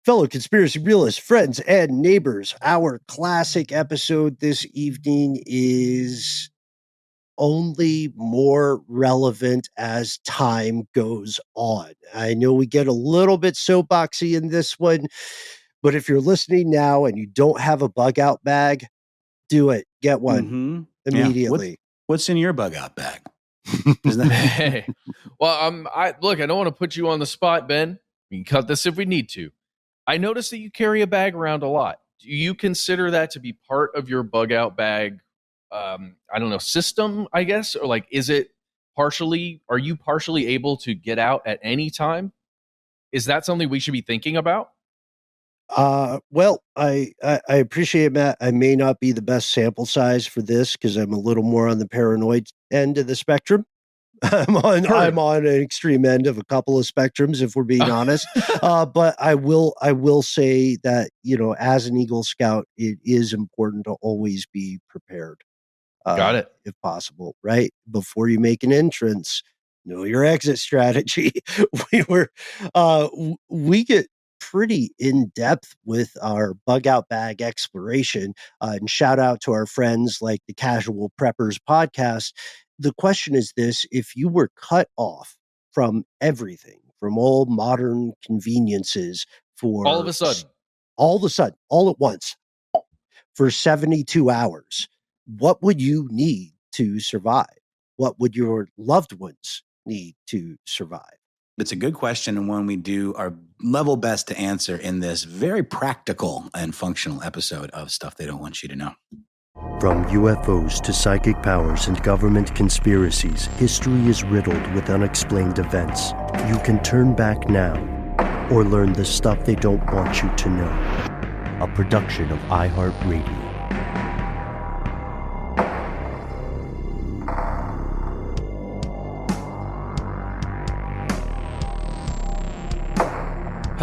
Fellow conspiracy realists, friends, and neighbors, our classic episode this evening is only more relevant as time goes on. I know we get a little bit soapboxy in this one, but if you're listening now and you don't have a bug out bag, do it. Get one immediately. Yeah. What's in your bug out bag? Hey, well, I don't want to put you on the spot, Ben. We can cut this if we need to. I noticed that you carry a bag around a lot. Do you consider that to be part of your bug out bag? System, I guess, or like, is it partially? Are you partially able to get out at any time? Is that something we should be thinking about? Well, I appreciate it, Matt. I may not be the best sample size for this because I'm a little more on the paranoid end of the spectrum. I'm on an extreme end of a couple of spectrums, if we're being honest. But I will say that, as an Eagle Scout, it is important to always be prepared. Got it. If possible, right? Before you make an entrance, know your exit strategy. We get pretty in depth with our bug out bag exploration, and shout out to our friends like the Casual Preppers podcast. The question is this: if you were cut off from everything, from all modern conveniences for all of a sudden, all at once, for 72 hours, what would you need to survive? What would your loved ones need to survive? It's a good question, and one we do our level best to answer in this very practical and functional episode of Stuff They Don't Want You to Know. From UFOs to psychic powers and government conspiracies, history is riddled with unexplained events. You can turn back now or learn the stuff they don't want you to know. A production of iHeartRadio.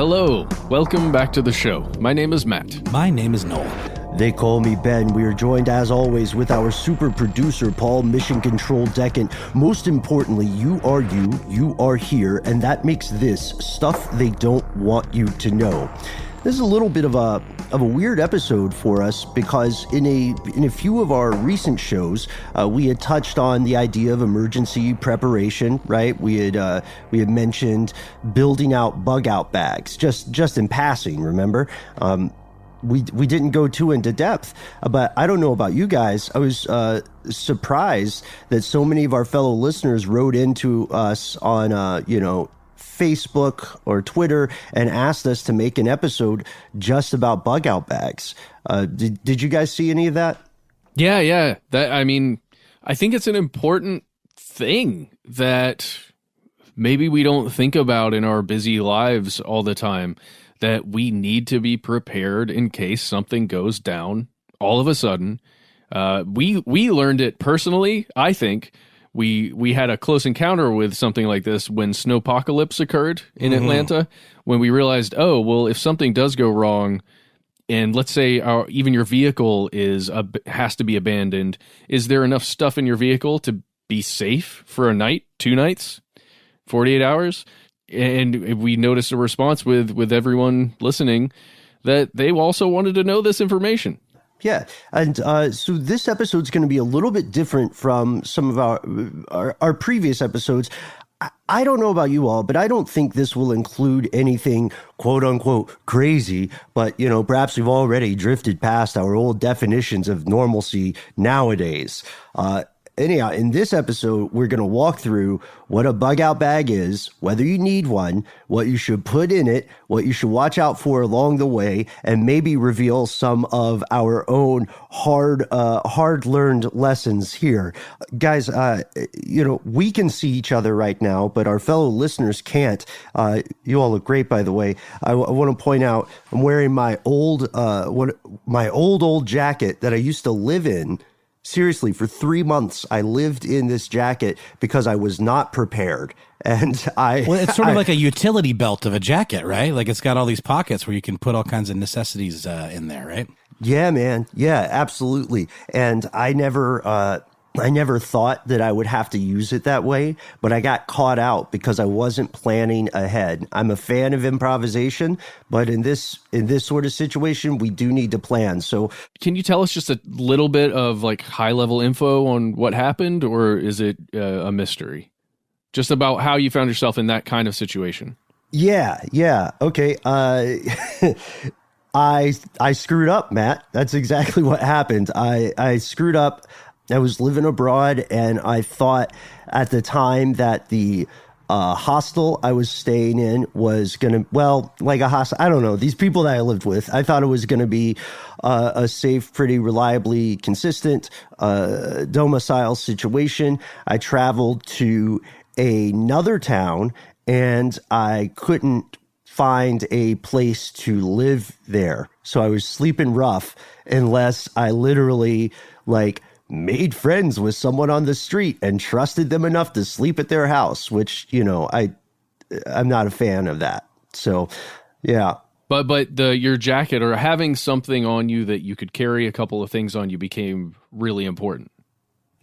hello, welcome back to the show. My name is Matt. My name is Noel. They call me Ben. We are joined, as always, with our super producer, Paul Mission Control Deccan. Most importantly, you are here, and that makes this Stuff They Don't Want You to Know. This is a little bit of a weird episode for us because in a few of our recent shows, we had touched on the idea of emergency preparation, right? We had mentioned building out bug out bags, just in passing, remember? We didn't go too into depth, but I don't know about you guys. I was surprised that so many of our fellow listeners wrote into us on Facebook or Twitter and asked us to make an episode just about bug out bags. Did you guys see any of that? Yeah. I think it's an important thing that maybe we don't think about in our busy lives all the time, that we need to be prepared in case something goes down all of a sudden. We learned it personally, I think. We had a close encounter with something like this when snowpocalypse occurred in Atlanta, when we realized, if something does go wrong, and let's say even your vehicle has to be abandoned, is there enough stuff in your vehicle to be safe for a night, 2 nights, 48 hours? And we noticed a response with everyone listening that they also wanted to know this information. Yeah, and so this episode is going to be a little bit different from some of our previous episodes. I don't know about you all, but I don't think this will include anything quote unquote crazy, but perhaps we've already drifted past our old definitions of normalcy nowadays. Anyhow, in this episode, we're going to walk through what a bug out bag is, whether you need one, what you should put in it, what you should watch out for along the way, and maybe reveal some of our own hard-learned lessons here. Guys, we can see each other right now, but our fellow listeners can't. You all look great, by the way. I want to point out I'm wearing my old jacket that I used to live in. Seriously, for 3 months, I lived in this jacket because I was not prepared. And it's sort of like a utility belt of a jacket, right? Like it's got all these pockets where you can put all kinds of necessities in there, right? Yeah, man. Yeah, absolutely. And I never I never thought that I would have to use it that way, but I got caught out because I wasn't planning ahead. I'm a fan of improvisation, but in this sort of situation, we do need to plan. So can you tell us just a little bit of like high level info on what happened, or is it a mystery? Just about how you found yourself in that kind of situation. Yeah. Okay. I screwed up, Matt. That's exactly what happened. I screwed up. I was living abroad, and I thought at the time that the hostel I was staying in was going to, like a hostel. I don't know. These people that I lived with, I thought it was going to be a safe, pretty reliably consistent domicile situation. I traveled to another town, and I couldn't find a place to live there. So I was sleeping rough unless I literally made friends with someone on the street and trusted them enough to sleep at their house, which, I'm not a fan of that. So, yeah. But your jacket or having something on you that you could carry a couple of things on you became really important.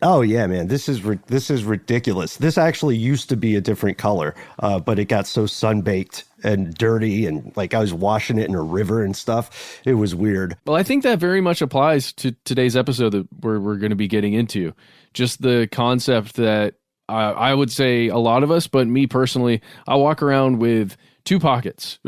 Oh yeah, man, this is ridiculous. This actually used to be a different color, but it got so sun-baked and dirty, and I was washing it in a river and stuff. It was weird. Well, I think that very much applies to today's episode that we're going to be getting into. Just the concept that I would say a lot of us, but me personally, I walk around with 4 pockets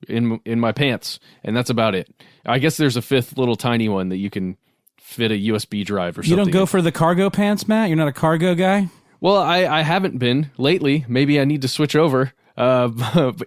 in my pants, and that's about it. I guess there's a 5th little tiny one that you can fit a USB drive or something. You don't go for the cargo pants, Matt? You're not a cargo guy? Well, I haven't been lately. Maybe I need to switch over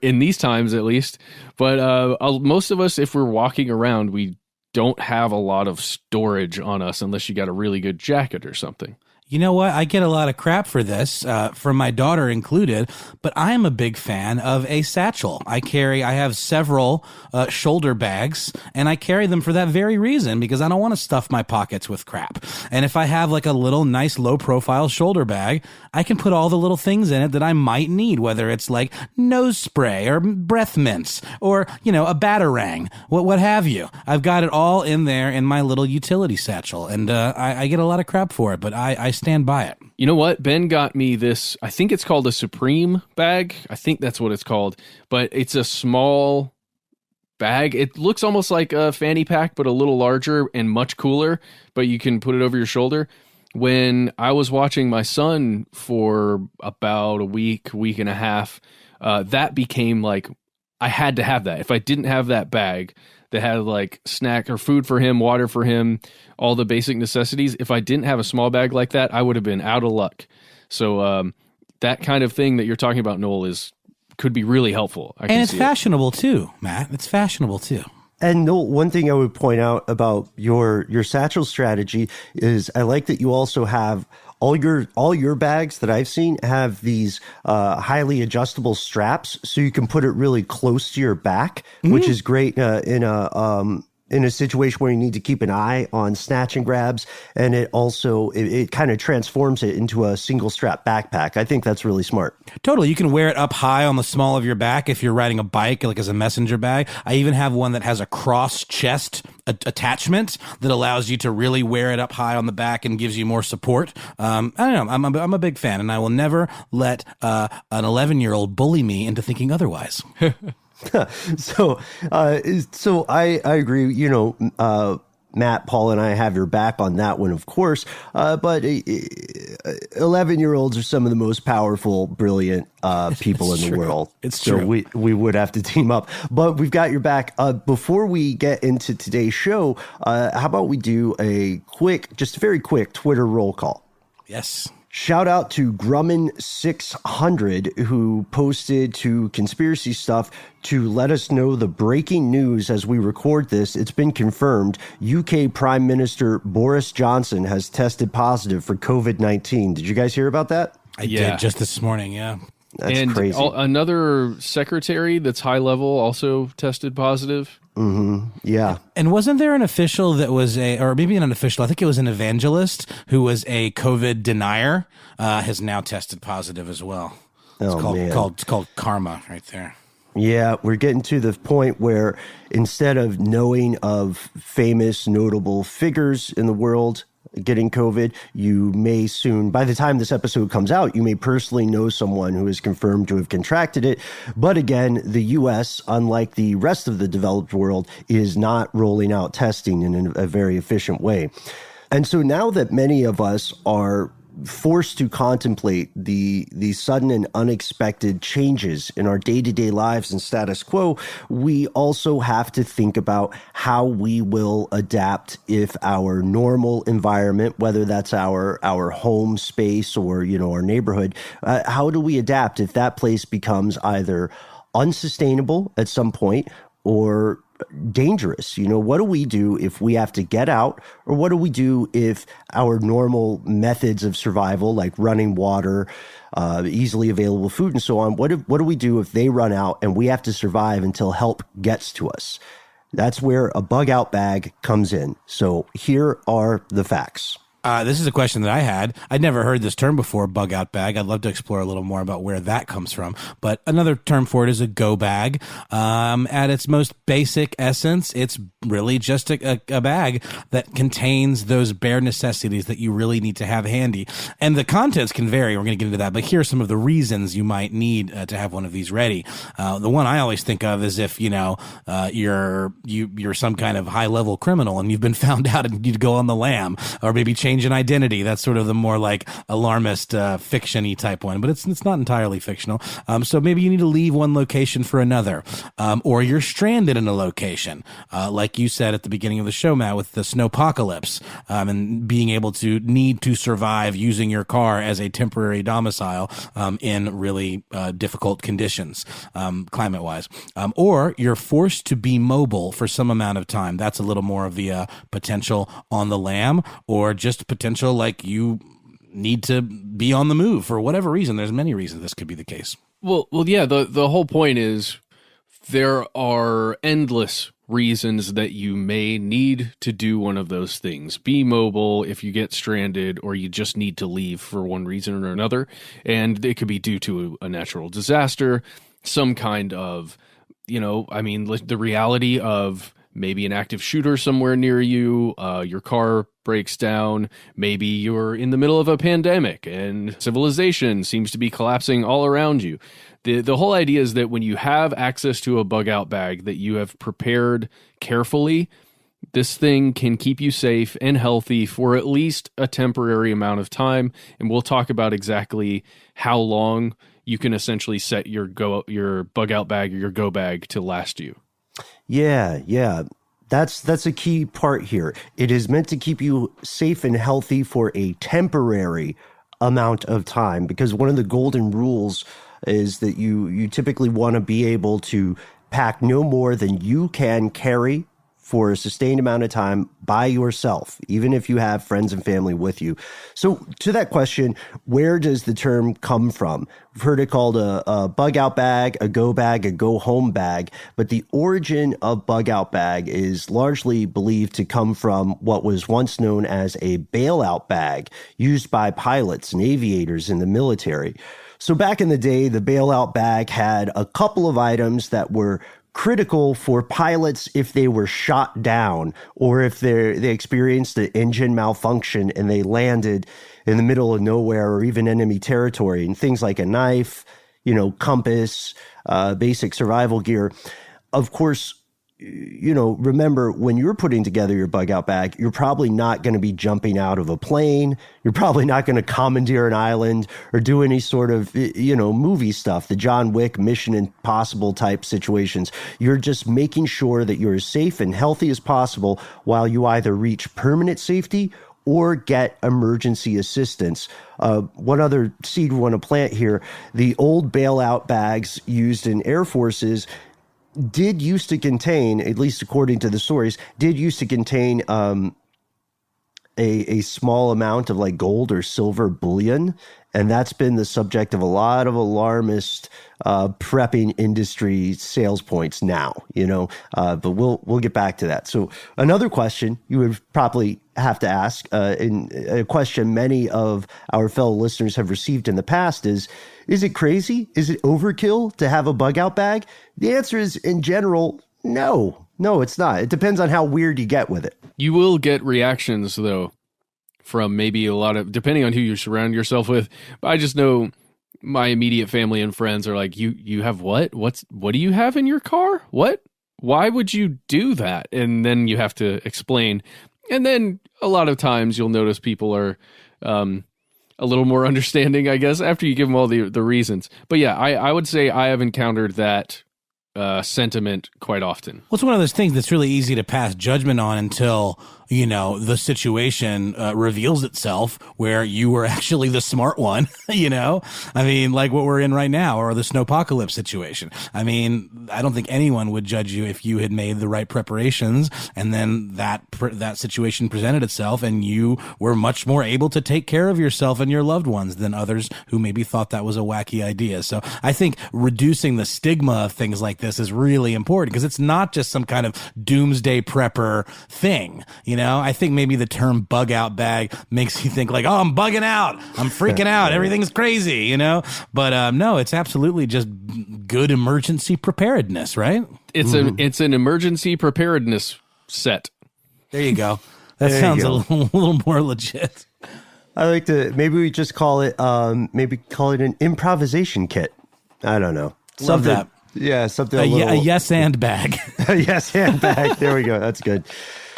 in these times at least. But most of us, if we're walking around, we don't have a lot of storage on us unless you got a really good jacket or something. You know what? I get a lot of crap for this, from my daughter included, but I am a big fan of a satchel. I have several shoulder bags, and I carry them for that very reason, because I don't want to stuff my pockets with crap. And if I have a little nice low-profile shoulder bag, I can put all the little things in it that I might need, whether it's nose spray or breath mints or, a Batarang, what have you. I've got it all in there in my little utility satchel, and I get a lot of crap for it, but I stand by it. You know what? Ben got me this, I think it's called a Supreme bag. I think that's what it's called, but it's a small bag. It looks almost like a fanny pack, but a little larger and much cooler, but you can put it over your shoulder. When I was watching my son for about a week and a half, that became I had to have that. If I didn't have that bag that had snack or food for him, water for him, all the basic necessities, if I didn't have a small bag like that, I would have been out of luck. So that kind of thing that you're talking about, Noel, could be really helpful. And it's fashionable too, Matt. It's fashionable too. And Noel, one thing I would point out about your satchel strategy is I like that you also have all your bags that I've seen have these highly adjustable straps, so you can put it really close to your back, which is great in a situation where you need to keep an eye on snatch and grabs. And it also, it kind of transforms it into a single strap backpack. I think that's really smart. Totally. You can wear it up high on the small of your back if you're riding a bike, as a messenger bag. I even have one that has a cross chest attachment that allows you to really wear it up high on the back and gives you more support. I don't know. I'm a big fan, and I will never let an 11-year-old bully me into thinking otherwise. So I agree. Matt, Paul, and I have your back on that one, of course. But 11-year-olds are some of the most powerful, brilliant people in the world. It's true. So we would have to team up. But we've got your back. Before we get into today's show, how about we do a very quick Twitter roll call? Yes. Shout out to Grumman600, who posted to Conspiracy Stuff to let us know the breaking news as we record this. It's been confirmed. UK Prime Minister Boris Johnson has tested positive for COVID-19. Did you guys hear about that? I did just this morning, yeah. That's crazy. Another secretary that's high level also tested positive. Mm-hmm. Yeah. And wasn't there an official that was or maybe an unofficial, I think it was an evangelist who was a COVID denier, has now tested positive as well. It's called karma right there. Yeah, we're getting to the point where instead of knowing of famous, notable figures in the world, getting COVID. You may soon, by the time this episode comes out, you may personally know someone who is confirmed to have contracted it. But again, the U.S., unlike the rest of the developed world, is not rolling out testing in a very efficient way. And so now that many of us are forced to contemplate the sudden and unexpected changes in our day-to-day lives and status quo, we also have to think about how we will adapt if our normal environment, whether that's our home space or, our neighborhood, how do we adapt if that place becomes either unsustainable at some point or dangerous? What do we do if we have to get out, or what do we do if our normal methods of survival, like running water, easily available food and so on, what do we do if they run out and we have to survive until help gets to us? That's where a bug out bag comes in. So here are the facts. This is a question that I had. I'd never heard this term before, bug out bag. I'd love to explore a little more about where that comes from. But another term for it is a go bag. At its most basic essence, it's really just a bag that contains those bare necessities that you really need to have handy. And the contents can vary. We're going to get into that. But here are some of the reasons you might need to have one of these ready. The one I always think of is if, you're some kind of high level criminal and you've been found out and you'd go on the lam, or maybe change an identity. That's sort of the more like alarmist, fiction-y type one, but it's not entirely fictional. So maybe you need to leave one location for another, or you're stranded in a location, like you said at the beginning of the show, Matt, with the snowpocalypse, and being able to need to survive using your car as a temporary domicile, in really, difficult conditions, climate-wise. Or you're forced to be mobile for some amount of time. That's a little more of the, potential on the lam, or just potential like you need to be on the move for whatever reason. There's many reasons this could be the case. Well, yeah, the whole point is there are endless reasons that you may need to do one of those things. Be mobile if you get stranded or you just need to leave for one reason or another. And it could be due to a natural disaster, some kind of, the reality of maybe an active shooter somewhere near you, your car breaks down, maybe you're in the middle of a pandemic and civilization seems to be collapsing all around you. The whole idea is that when you have access to a bug out bag that you have prepared carefully, this thing can keep you safe and healthy for at least a temporary amount of time. And we'll talk about exactly how long you can essentially set your bug out bag or your go bag to last you. Yeah. That's a key part here. It is meant to keep you safe and healthy for a temporary amount of time, because one of the golden rules is that you typically want to be able to pack no more than you can carry for a sustained amount of time by yourself, even if you have friends and family with you. So to that question, where does the term come from? We've heard it called a bug out bag, a go home bag, but the origin of bug out bag is largely believed to come from what was once known as a bailout bag used by pilots and aviators in the military. So back in the day, the bailout bag had a couple of items that were critical for pilots if they were shot down or if they experienced an engine malfunction and they landed in the middle of nowhere or even enemy territory, and things like a knife, compass, basic survival gear. Of course, remember when you're putting together your bug out bag, you're probably not going to be jumping out of a plane. You're probably not going to commandeer an island or do any sort of, movie stuff, the John Wick Mission Impossible type situations. You're just making sure that you're as safe and healthy as possible while you either reach permanent safety or get emergency assistance. One other seed we want to plant here, the old bailout bags used in air forces did used to contain, at least according to the stories, a small amount of like gold or silver bullion. And that's been the subject of a lot of alarmist prepping industry sales points now, but we'll get back to that. So another question you would probably have to ask, in a question many of our fellow listeners have received in the past is it crazy? Is it overkill to have a bug out bag? The answer is, in general, no, it's not. It depends on how weird you get with it. You will get reactions, though. from maybe a lot of, depending on who you surround yourself with. But I just know my immediate family and friends are like, you have what? What do you have in your car? What? Why would you do that? And then you have to explain. And then a lot of times you'll notice people are a little more understanding, I guess, after you give them all the reasons. But yeah, I would say I have encountered that sentiment quite often. Well, it's one of those things that's really easy to pass judgment on until, the situation reveals itself where you were actually the smart one, I mean, like what we're in right now, or the snowpocalypse situation. I mean, I don't think anyone would judge you if you had made the right preparations and then that situation presented itself and you were much more able to take care of yourself and your loved ones than others who maybe thought that was a wacky idea. So I think reducing the stigma of things like this is really important, because it's not just some kind of doomsday prepper thing. I think maybe the term bug out bag makes you think like, oh, I'm bugging out, I'm freaking out, everything's crazy, but no, it's absolutely just good emergency preparedness, right? It's an emergency preparedness set. There you go. That sounds a little more legit. I like to, maybe we just call it an improvisation kit. I don't know. Love that. Yeah, something a yes and bag. A yes and bag. There we go. That's good.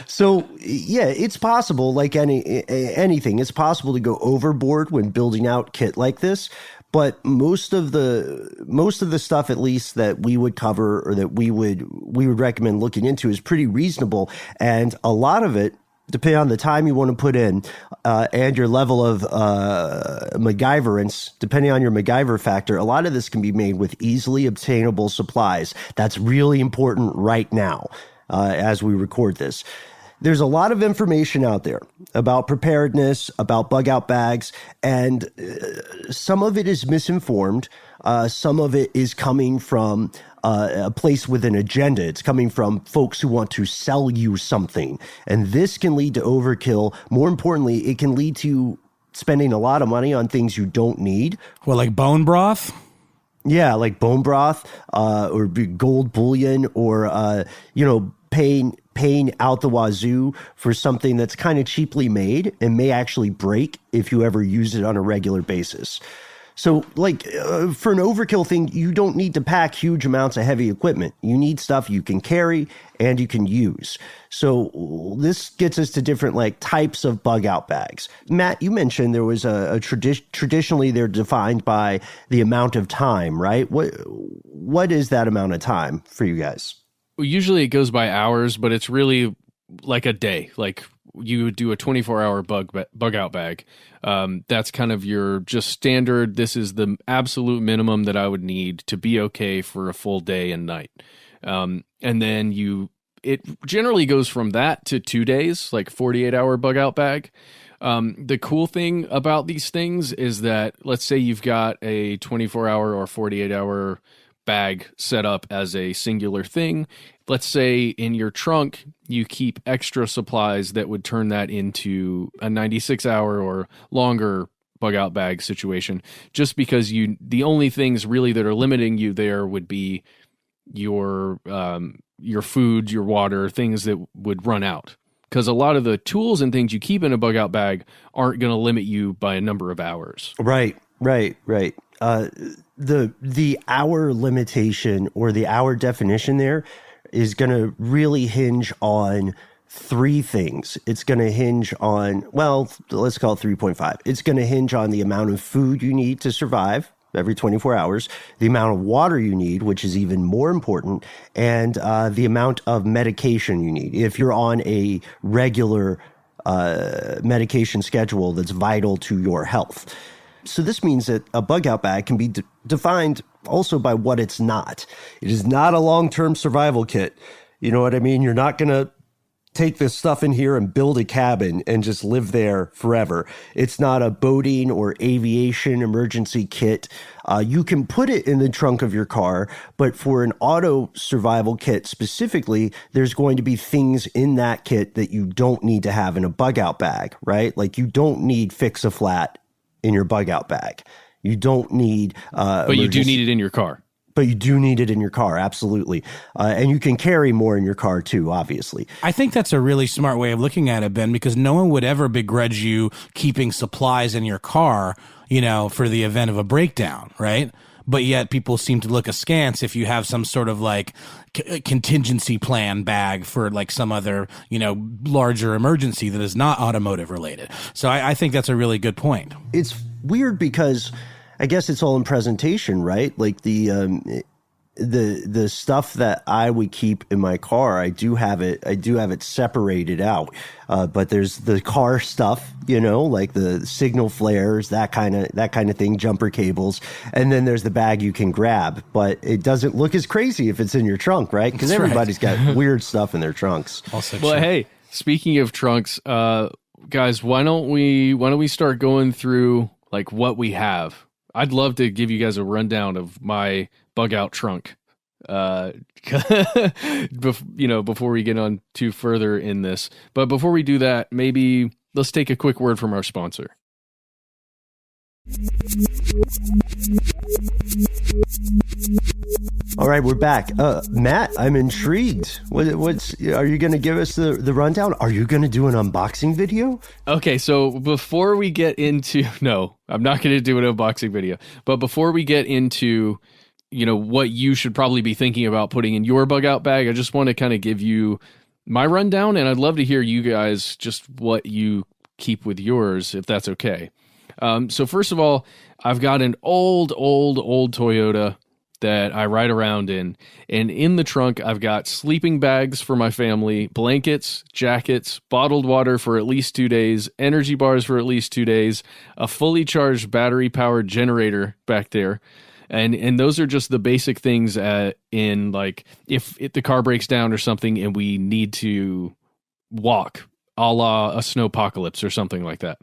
So yeah, it's possible, like anything, it's possible to go overboard when building out kit like this. But most of the stuff, at least that we would cover or that we would recommend looking into, is pretty reasonable, and a lot of it, depending on the time you want to put in and your level of MacGyverance, depending on your MacGyver factor, a lot of this can be made with easily obtainable supplies. That's really important right now as we record this. There's a lot of information out there about preparedness, about bug out bags, and some of it is misinformed. Some of it is coming from a place with an agenda. It's coming from folks who want to sell you something. And this can lead to overkill. More importantly, it can lead to spending a lot of money on things you don't need. Well, like bone broth? Yeah, like bone broth or gold bullion, or, paying out the wazoo for something that's kind of cheaply made and may actually break if you ever use it on a regular basis. So for an overkill thing, you don't need to pack huge amounts of heavy equipment. You need stuff you can carry and you can use. So this gets us to different types of bug out bags. Matt, you mentioned there was a traditionally they're defined by the amount of time, right? What is that amount of time for you guys? Usually it goes by hours, but it's really like a day. Like you would do a 24-hour bug out bag. That's kind of your just standard. This is the absolute minimum that I would need to be okay for a full day and night. And then it generally goes from that to 2 days, like 48-hour bug out bag. The cool thing about these things is that, let's say you've got a 24-hour or 48-hour bag set up as a singular thing. Let's say in your trunk, you keep extra supplies that would turn that into a 96-hour or longer bug out bag situation, just because the only things really that are limiting you there would be your food, your water, things that would run out. Because a lot of the tools and things you keep in a bug out bag aren't going to limit you by a number of hours. Right. The hour limitation or the hour definition there is going to really hinge on three things. It's going to hinge on, let's call it 3.5. It's going to hinge on the amount of food you need to survive every 24 hours, the amount of water you need, which is even more important, and the amount of medication you need. If you're on a regular medication schedule that's vital to your health. So this means that a bug out bag can be defined also by what it's not. It is not a long-term survival kit. You know what I mean? You're not going to take this stuff in here and build a cabin and just live there forever. It's not a boating or aviation emergency kit. You can put it in the trunk of your car, but for an auto survival kit specifically, there's going to be things in that kit that you don't need to have in a bug out bag, right? Like you don't need Fix-A-Flat in your bug out bag. You don't need but you do need it in your car. But you do need it in your car, absolutely. And you can carry more in your car too, obviously. I think that's a really smart way of looking at it, Ben, because no one would ever begrudge you keeping supplies in your car, for the event of a breakdown, right? But yet people seem to look askance if you have some sort of like contingency plan bag for like some other, larger emergency that is not automotive related. So I think that's a really good point. It's weird because I guess it's all in presentation, right? Like the stuff that I would keep in my car, I do have it separated out. But there's the car stuff, like the signal flares, that kind of thing, jumper cables, and then there's the bag you can grab. But it doesn't look as crazy if it's in your trunk, right? Because everybody's got weird stuff in their trunks. Also well, true. hey, speaking of trunks, guys, why don't we start going through like what we have? I'd love to give you guys a rundown of my bug out trunk, before we get on too further in this. But before we do that, maybe let's take a quick word from our sponsor. All right, we're back. Matt, I'm intrigued. Are you going to give us the rundown? Are you going to do an unboxing video? Okay, so before we get into... No, I'm not going to do an unboxing video. But before we get into, what you should probably be thinking about putting in your bug out bag, I just want to kind of give you my rundown, and I'd love to hear you guys just what you keep with yours, if that's okay. So first of all, I've got an old Toyota that I ride around in. And in the trunk, I've got sleeping bags for my family, blankets, jackets, bottled water for at least 2 days, energy bars for at least 2 days, a fully charged battery-powered generator back there. And those are just the basic things in, like, if the car breaks down or something and we need to walk, a la a snowpocalypse or something like that.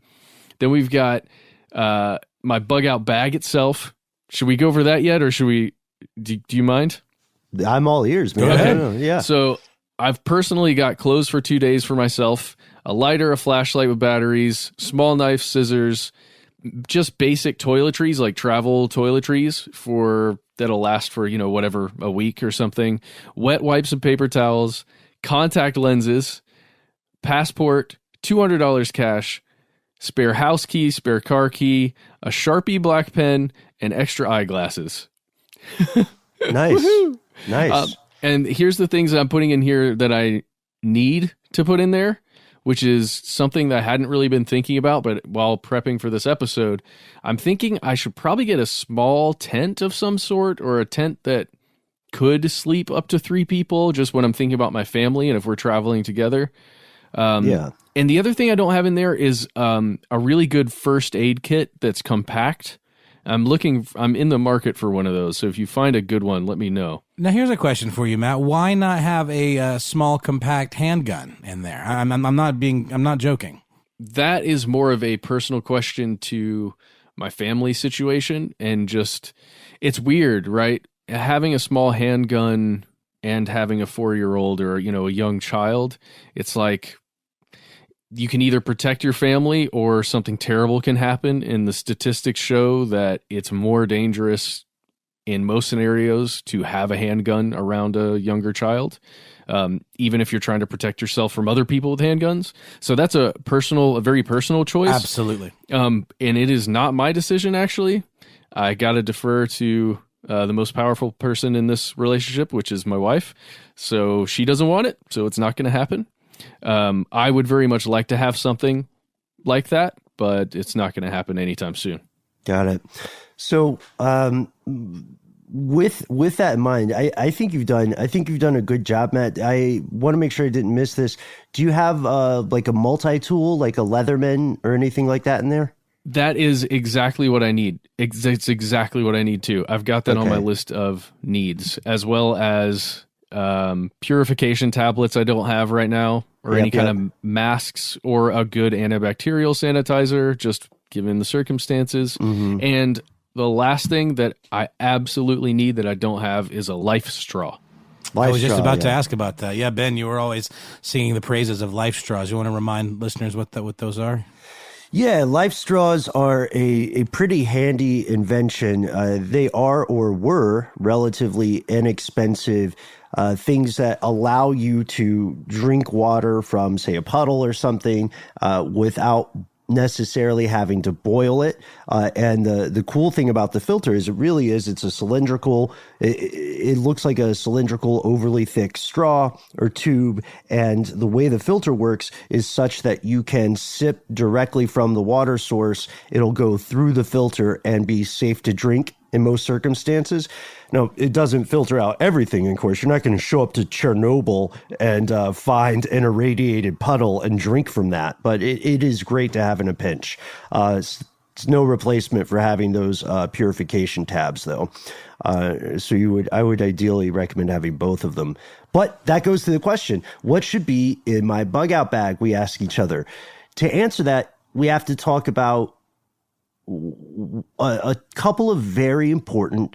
Then we've got my bug out bag itself. Should we go over that yet, or should we... Do you mind? I'm all ears, man. Go ahead. Yeah. So I've personally got clothes for 2 days for myself, a lighter, a flashlight with batteries, small knife, scissors, just basic toiletries, like travel toiletries that'll last for, whatever, a week or something, wet wipes and paper towels, contact lenses, passport, $200 cash, spare house key, spare car key, a Sharpie black pen, and extra eyeglasses. Nice. Nice. And here's the things that I'm putting in here that I need to put in there, which is something that I hadn't really been thinking about, but while prepping for this episode, I'm thinking I should probably get a small tent of some sort, or a tent that could sleep up to 3 people, just when I'm thinking about my family and if we're traveling together. Yeah. And the other thing I don't have in there is a really good first aid kit that's compact. I'm in the market for one of those. So if you find a good one, let me know. Now, here's a question for you, Matt. Why not have a small, compact handgun in there? I'm not joking. That is more of a personal question to my family situation, and just, it's weird, right? Having a small handgun and having a 4-year-old or, a young child, it's like, you can either protect your family or something terrible can happen. And the statistics show that it's more dangerous in most scenarios to have a handgun around a younger child, even if you're trying to protect yourself from other people with handguns. So that's a very personal choice. Absolutely. And it is not my decision, actually. I got to defer to the most powerful person in this relationship, which is my wife. So she doesn't want it, so it's not going to happen. I would very much like to have something like that, but it's not going to happen anytime soon. Got it. So, with that in mind, I think you've done a good job, Matt. I want to make sure I didn't miss this. Do you have like a multi-tool, like a Leatherman or anything like that in there? That is exactly what I need. It's exactly what I need too. I've got that on my list of needs, as well as purification tablets I don't have right now, or any kind of masks, or a good antibacterial sanitizer, just given the circumstances. Mm-hmm. And the last thing that I absolutely need that I don't have is a life straw. I was just about to ask about that. Yeah, Ben, you were always singing the praises of life straws. You want to remind listeners what those are? Yeah, life straws are a pretty handy invention. They are or were relatively inexpensive things that allow you to drink water from, say, a puddle or something without necessarily having to boil it. And the cool thing about the filter is it's a cylindrical, it looks like a cylindrical, overly thick straw or tube. And the way the filter works is such that you can sip directly from the water source. It'll go through the filter and be safe to drink in most circumstances. Now, it doesn't filter out everything, of course. You're not going to show up to Chernobyl and find an irradiated puddle and drink from that, but it is great to have in a pinch. It's no replacement for having those purification tabs, though. So I would ideally recommend having both of them. But that goes to the question, what should be in my bug out bag? We ask each other. To answer that, we have to talk about a couple of very important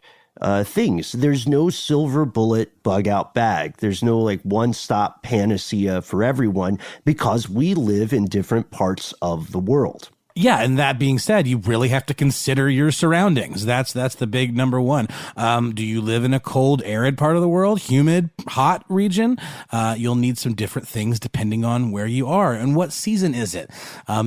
things. There's no silver bullet bug out bag. There's no like one-stop panacea for everyone because we live in different parts of the world. Yeah, and that being said, you really have to consider your surroundings. That's the big number one. Do you live in a cold, arid part of the world, humid, hot region? You'll need some different things depending on where you are and what season is it.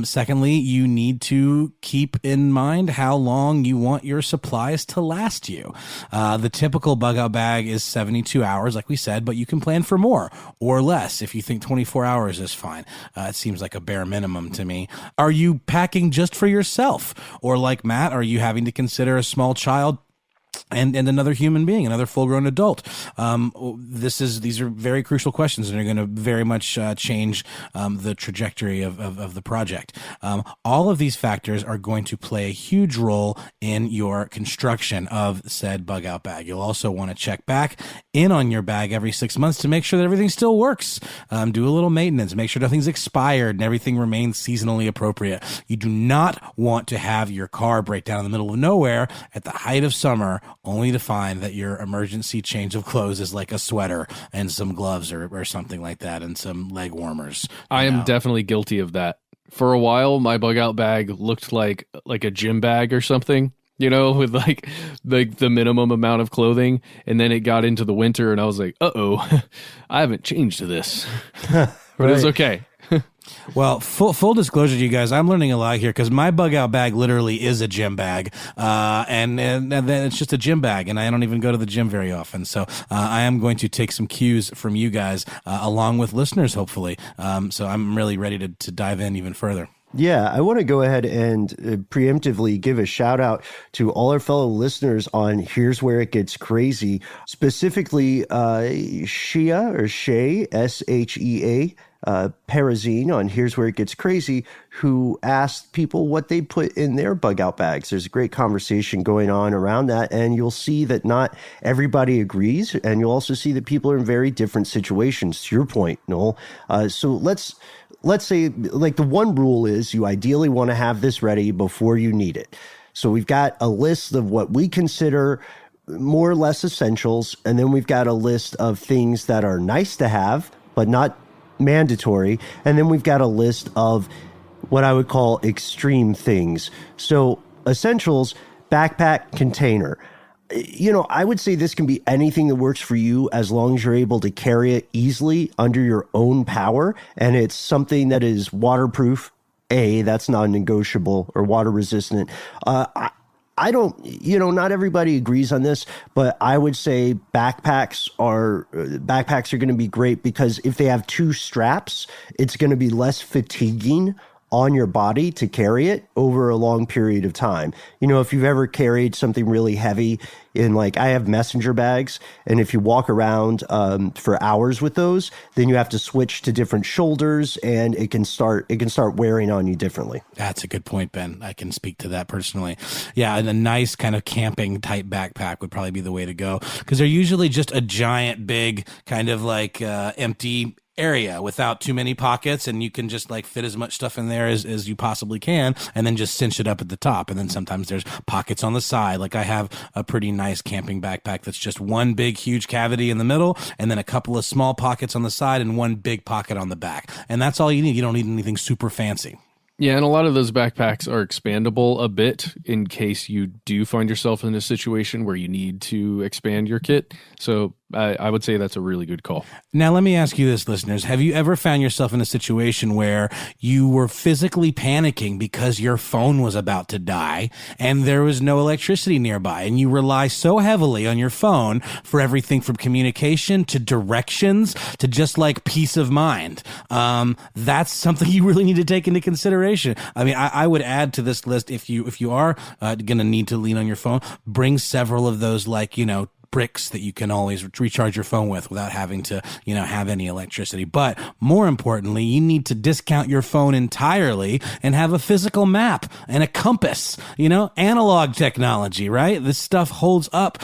Secondly, you need to keep in mind how long you want your supplies to last you. The typical bug out bag is 72 hours, like we said, but you can plan for more or less if you think 24 hours is fine. It seems like a bare minimum to me. Are you packing just for yourself? Or like Matt, are you having to consider a small child and another human being, another full-grown adult? These are very crucial questions and are going to very much change the trajectory of the project. All of these factors are going to play a huge role in your construction of said bug out bag. You'll also want to check back in on your bag every 6 months to make sure that everything still works. Do a little maintenance, make sure nothing's expired and everything remains seasonally appropriate. You do not want to have your car break down in the middle of nowhere at the height of summer only to find that your emergency change of clothes is like a sweater and some gloves or something like that and some leg warmers. I am definitely guilty of that. For a while, my bug out bag looked like a gym bag or something, with like the minimum amount of clothing. And then it got into the winter and I was like, uh-oh, I haven't changed to this. But Right. it's okay. Well, full disclosure to you guys, I'm learning a lot here because my bug out bag literally is a gym bag, and then it's just a gym bag, and I don't even go to the gym very often. So I am going to take some cues from you guys, along with listeners, hopefully. So I'm really ready to dive in even further. Yeah, I want to go ahead and preemptively give a shout out to all our fellow listeners on Here's Where It Gets Crazy, specifically Shea or Shay, S-H-E-A, Parazine on Here's Where It Gets Crazy, who asked people what they put in their bug out bags. There's a great conversation going on around that, and you'll see that not everybody agrees, and you'll also see that people are in very different situations, to your point, Noel. So let's say, like, the one rule is you ideally want to have this ready before you need it. So we've got a list of what we consider more or less essentials, and then we've got a list of things that are nice to have, but not mandatory. And then we've got a list of what I would call extreme things. So essentials, backpack, container. I would say this can be anything that works for you as long as you're able to carry it easily under your own power. And it's something that is waterproof. That's non-negotiable, or water resistant. I don't, not everybody agrees on this, but I would say backpacks are going to be great because if they have two straps, it's going to be less fatiguing on your body to carry it over a long period of time. If you've ever carried something really heavy I have messenger bags, and if you walk around for hours with those, then you have to switch to different shoulders, and it can start wearing on you differently. That's a good point, Ben. I can speak to that personally. Yeah, and a nice kind of camping type backpack would probably be the way to go because they're usually just a giant, big kind of empty area without too many pockets, and you can just fit as much stuff in there as you possibly can, and then just cinch it up at the top. And then sometimes there's pockets on the side. I have a pretty nice camping backpack that's just one big huge cavity in the middle, and then a couple of small pockets on the side and one big pocket on the back. And that's all you need. You don't need anything super fancy. Yeah, and a lot of those backpacks are expandable a bit in case you do find yourself in a situation where you need to expand your kit. So I would say that's a really good call. Now, let me ask you this, listeners. Have you ever found yourself in a situation where you were physically panicking because your phone was about to die and there was no electricity nearby, and you rely so heavily on your phone for everything from communication to directions to just like peace of mind? That's something you really need to take into consideration. I mean, I would add to this list, if you are going to need to lean on your phone, bring several of those, like, bricks that you can always recharge your phone with without having to, have any electricity. But more importantly, you need to discount your phone entirely and have a physical map and a compass, analog technology, right? This stuff holds up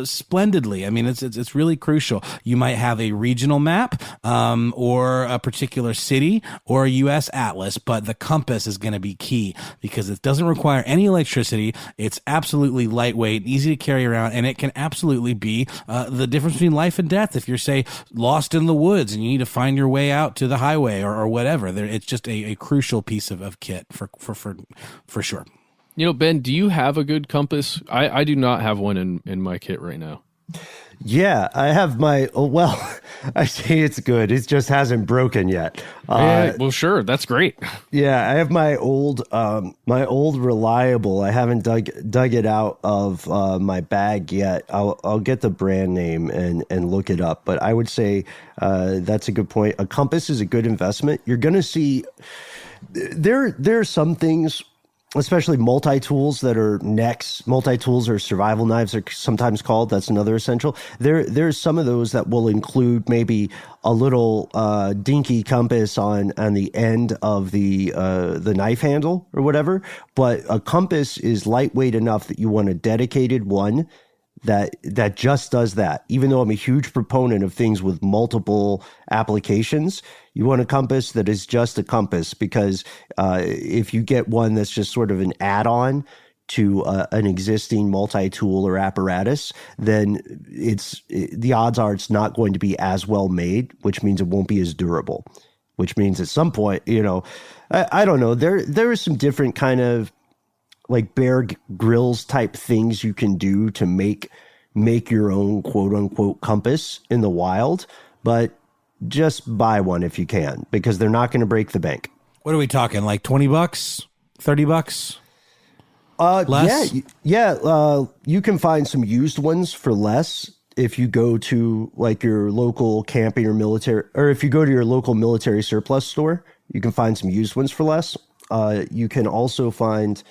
splendidly. I mean, it's really crucial. You might have a regional map or a particular city or a U.S. atlas, but the compass is going to be key because it doesn't require any electricity. It's absolutely lightweight, easy to carry around, and it can absolutely be the difference between life and death. If you're, say, lost in the woods and you need to find your way out to the highway or whatever, it's just a crucial piece of kit for sure. Ben, do you have a good compass? I do not have one in my kit right now. Yeah, I have I say it's good. It just hasn't broken yet. Well, sure. That's great. Yeah, I have my old reliable. I haven't dug it out of my bag yet. I'll get the brand name and look it up. But I would say that's a good point. A compass is a good investment. You're going to see there are some things, especially multi-tools that are necks. Multi-tools or survival knives are sometimes called. That's another essential. There's some of those that will include maybe a little dinky compass on the end of the knife handle or whatever. But a compass is lightweight enough that you want a dedicated one that just does that. Even though I'm a huge proponent of things with multiple applications, you want a compass that is just a compass, because if you get one that's just sort of an add-on to an existing multi-tool or apparatus, then the odds are it's not going to be as well made, which means it won't be as durable, which means at some point, I don't know, there are some different kind of like Bear Grylls type things you can do to make your own quote unquote compass in the wild, but just buy one if you can, because they're not going to break the bank. What are we talking? Like $20, $30? Less? Yeah. You can find some used ones for less if you go to like your local camping or military, or if you go to your local military surplus store, you can find some used ones for less. You can also find,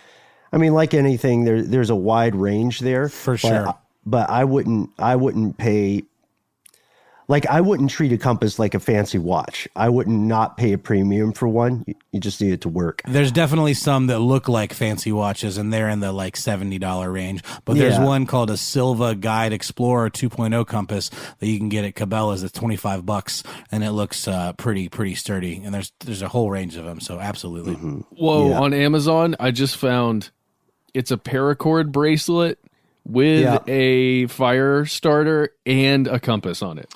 I mean, like anything, there's a wide range there. For sure. But I wouldn't pay, like, I wouldn't treat a compass like a fancy watch. I would not pay a premium for one. You just need it to work. There's definitely some that look like fancy watches, and they're in the like $70 range. But there's one called a Silva Guide Explorer 2.0 compass that you can get at Cabela's. It's $25, and it looks pretty sturdy. And there's a whole range of them. So absolutely. Mm-hmm. Whoa! Yeah. On Amazon, I just found it's a paracord bracelet with a fire starter and a compass on it.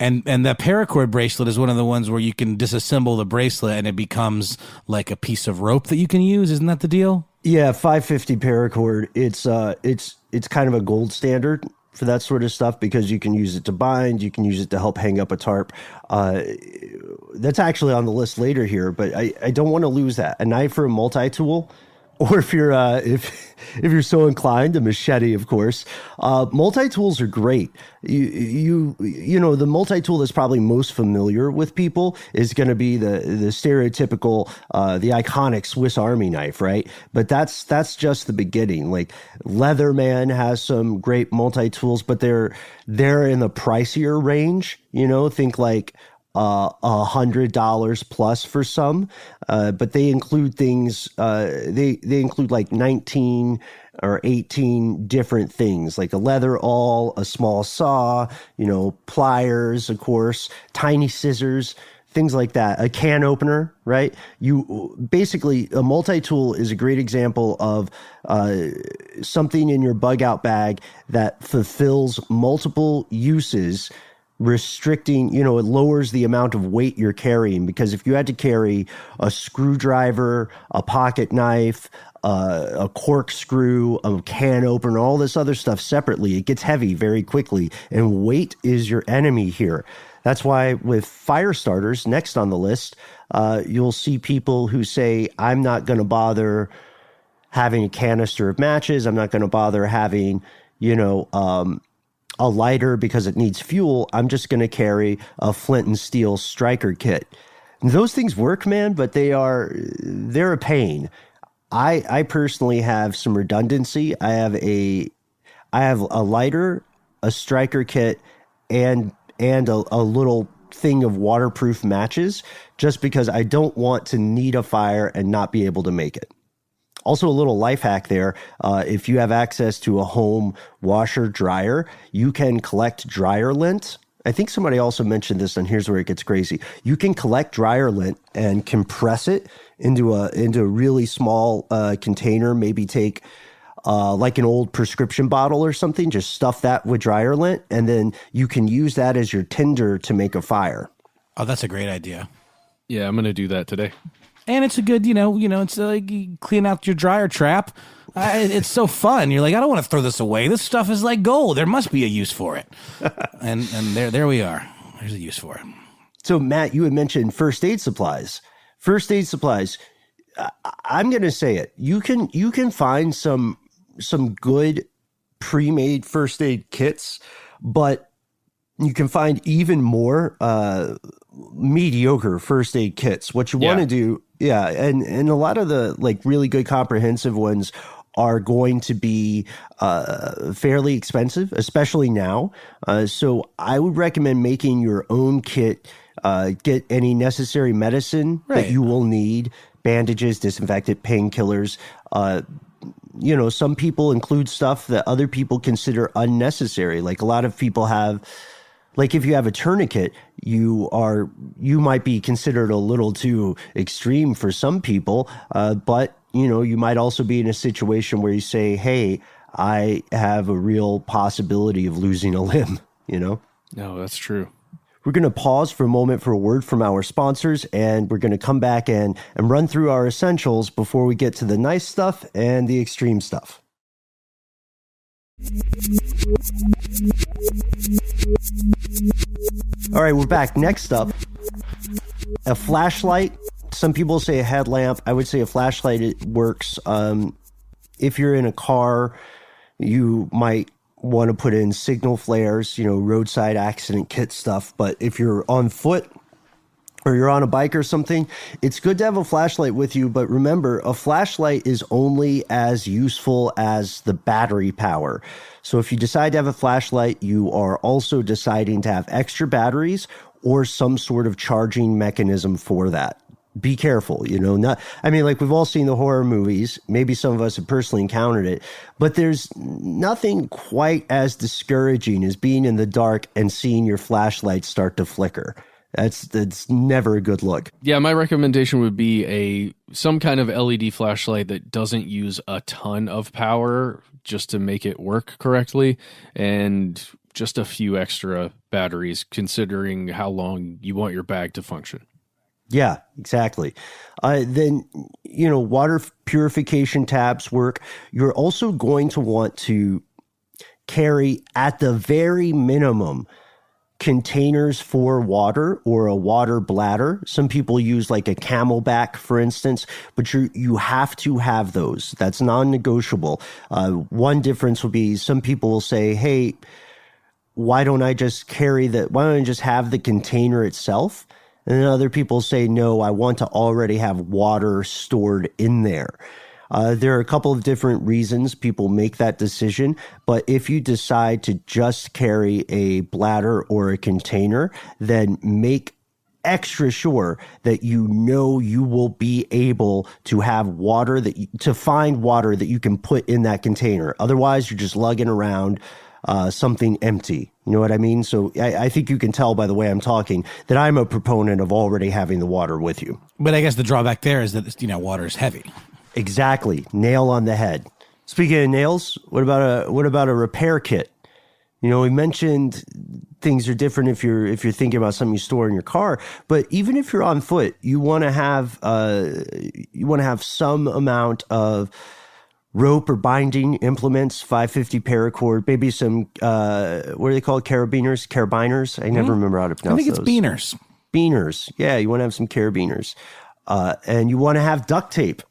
And the paracord bracelet is one of the ones where you can disassemble the bracelet and it becomes like a piece of rope that you can use. Isn't that the deal? Yeah, 550 paracord. It's kind of a gold standard for that sort of stuff, because you can use it to bind, you can use it to help hang up a tarp. That's actually on the list later here, but I don't want to lose that. A knife or a multi-tool, or if you're if you're so inclined, a machete, of course. Multi-tools are great. You know, the multi-tool that's probably most familiar with people is going to be the stereotypical, the iconic Swiss Army knife, right? But that's just the beginning. Like Leatherman has some great multi-tools, but they're in the pricier range. Think like $100 plus for some, but they include things. They include like 19 or 18 different things, like a leather awl, a small saw, pliers, of course, tiny scissors, things like that. A can opener, right? Basically, a multi-tool is a great example of something in your bug out bag that fulfills multiple uses restricting, it lowers the amount of weight you're carrying, because if you had to carry a screwdriver, a pocket knife, a corkscrew, a can opener, all this other stuff separately, it gets heavy very quickly, and weight is your enemy here. That's why with fire starters, next on the list, you'll see people who say, I'm not going to bother having a canister of matches. I'm not going to bother having, a lighter because it needs fuel. I'm just going to carry a flint and steel striker kit. And those things work, man, but they're a pain. I personally have some redundancy. I have a lighter, a striker kit, and a little thing of waterproof matches, just because I don't want to need a fire and not be able to make it. Also, a little life hack there. If you have access to a home washer dryer, you can collect dryer lint. I think somebody also mentioned this, and here's where it gets crazy. You can collect dryer lint and compress it into a really small container. Maybe take like an old prescription bottle or something, just stuff that with dryer lint, and then you can use that as your tinder to make a fire. Oh, that's a great idea. Yeah, I'm going to do that today. And it's a good, it's like you clean out your dryer trap. It's so fun. You're like, I don't want to throw this away. This stuff is like gold. There must be a use for it. and there we are. There's a use for it. So, Matt, you had mentioned first aid supplies. First aid supplies. I'm going to say it. You can find some good pre-made first aid kits, but you can find even more mediocre first aid kits. What you want to do, and a lot of the like really good comprehensive ones are going to be fairly expensive, especially now. So I would recommend making your own kit. Get any necessary medicine that you will need: bandages, disinfectant, painkillers. Some people include stuff that other people consider unnecessary. Like a lot of people have, like if you have a tourniquet, you might be considered a little too extreme for some people. But you might also be in a situation where you say, hey, I have a real possibility of losing a limb, No, that's true. We're going to pause for a moment for a word from our sponsors, and we're going to come back and run through our essentials before we get to the nice stuff and the extreme stuff. All right, we're back. Next up, a flashlight. Some people say a headlamp. I would say a flashlight. It works. If you're in a car, you might want to put in signal flares, roadside accident kit stuff. But if you're on foot or you're on a bike or something, it's good to have a flashlight with you. But remember, a flashlight is only as useful as the battery power. So if you decide to have a flashlight, you are also deciding to have extra batteries or some sort of charging mechanism for that. Be careful, like we've all seen the horror movies. Maybe some of us have personally encountered it, but there's nothing quite as discouraging as being in the dark and seeing your flashlight start to flicker. That's never a good look. Yeah, my recommendation would be some kind of LED flashlight that doesn't use a ton of power just to make it work correctly, and just a few extra batteries considering how long you want your bag to function. Yeah, exactly. Then, water purification tabs work. You're also going to want to carry, at the very minimum, containers for water or a water bladder. Some people use like a Camelback, for instance, but you have to have those. That's non-negotiable. One difference will be some people will say, hey, why don't I just have the container itself? And then other people say, no, I want to already have water stored in there. There are a couple of different reasons people make that decision. But if you decide to just carry a bladder or a container, then make extra sure that you will be able to have water to find water that you can put in that container. Otherwise, you're just lugging around something empty. You know what I mean? So I think you can tell by the way I'm talking that I'm a proponent of already having the water with you. But I guess the drawback there is that, water is heavy. Exactly. Nail on the head. Speaking of nails, what about a repair kit? We mentioned things are different if you're thinking about something you store in your car. But even if you're on foot, you want to have some amount of rope or binding implements, 550 paracord, maybe some what are they called? Carabiners. I never remember how to pronounce those. I think it's beaners. Beaners. Yeah, you want to have some carabiners. And you want to have duct tape.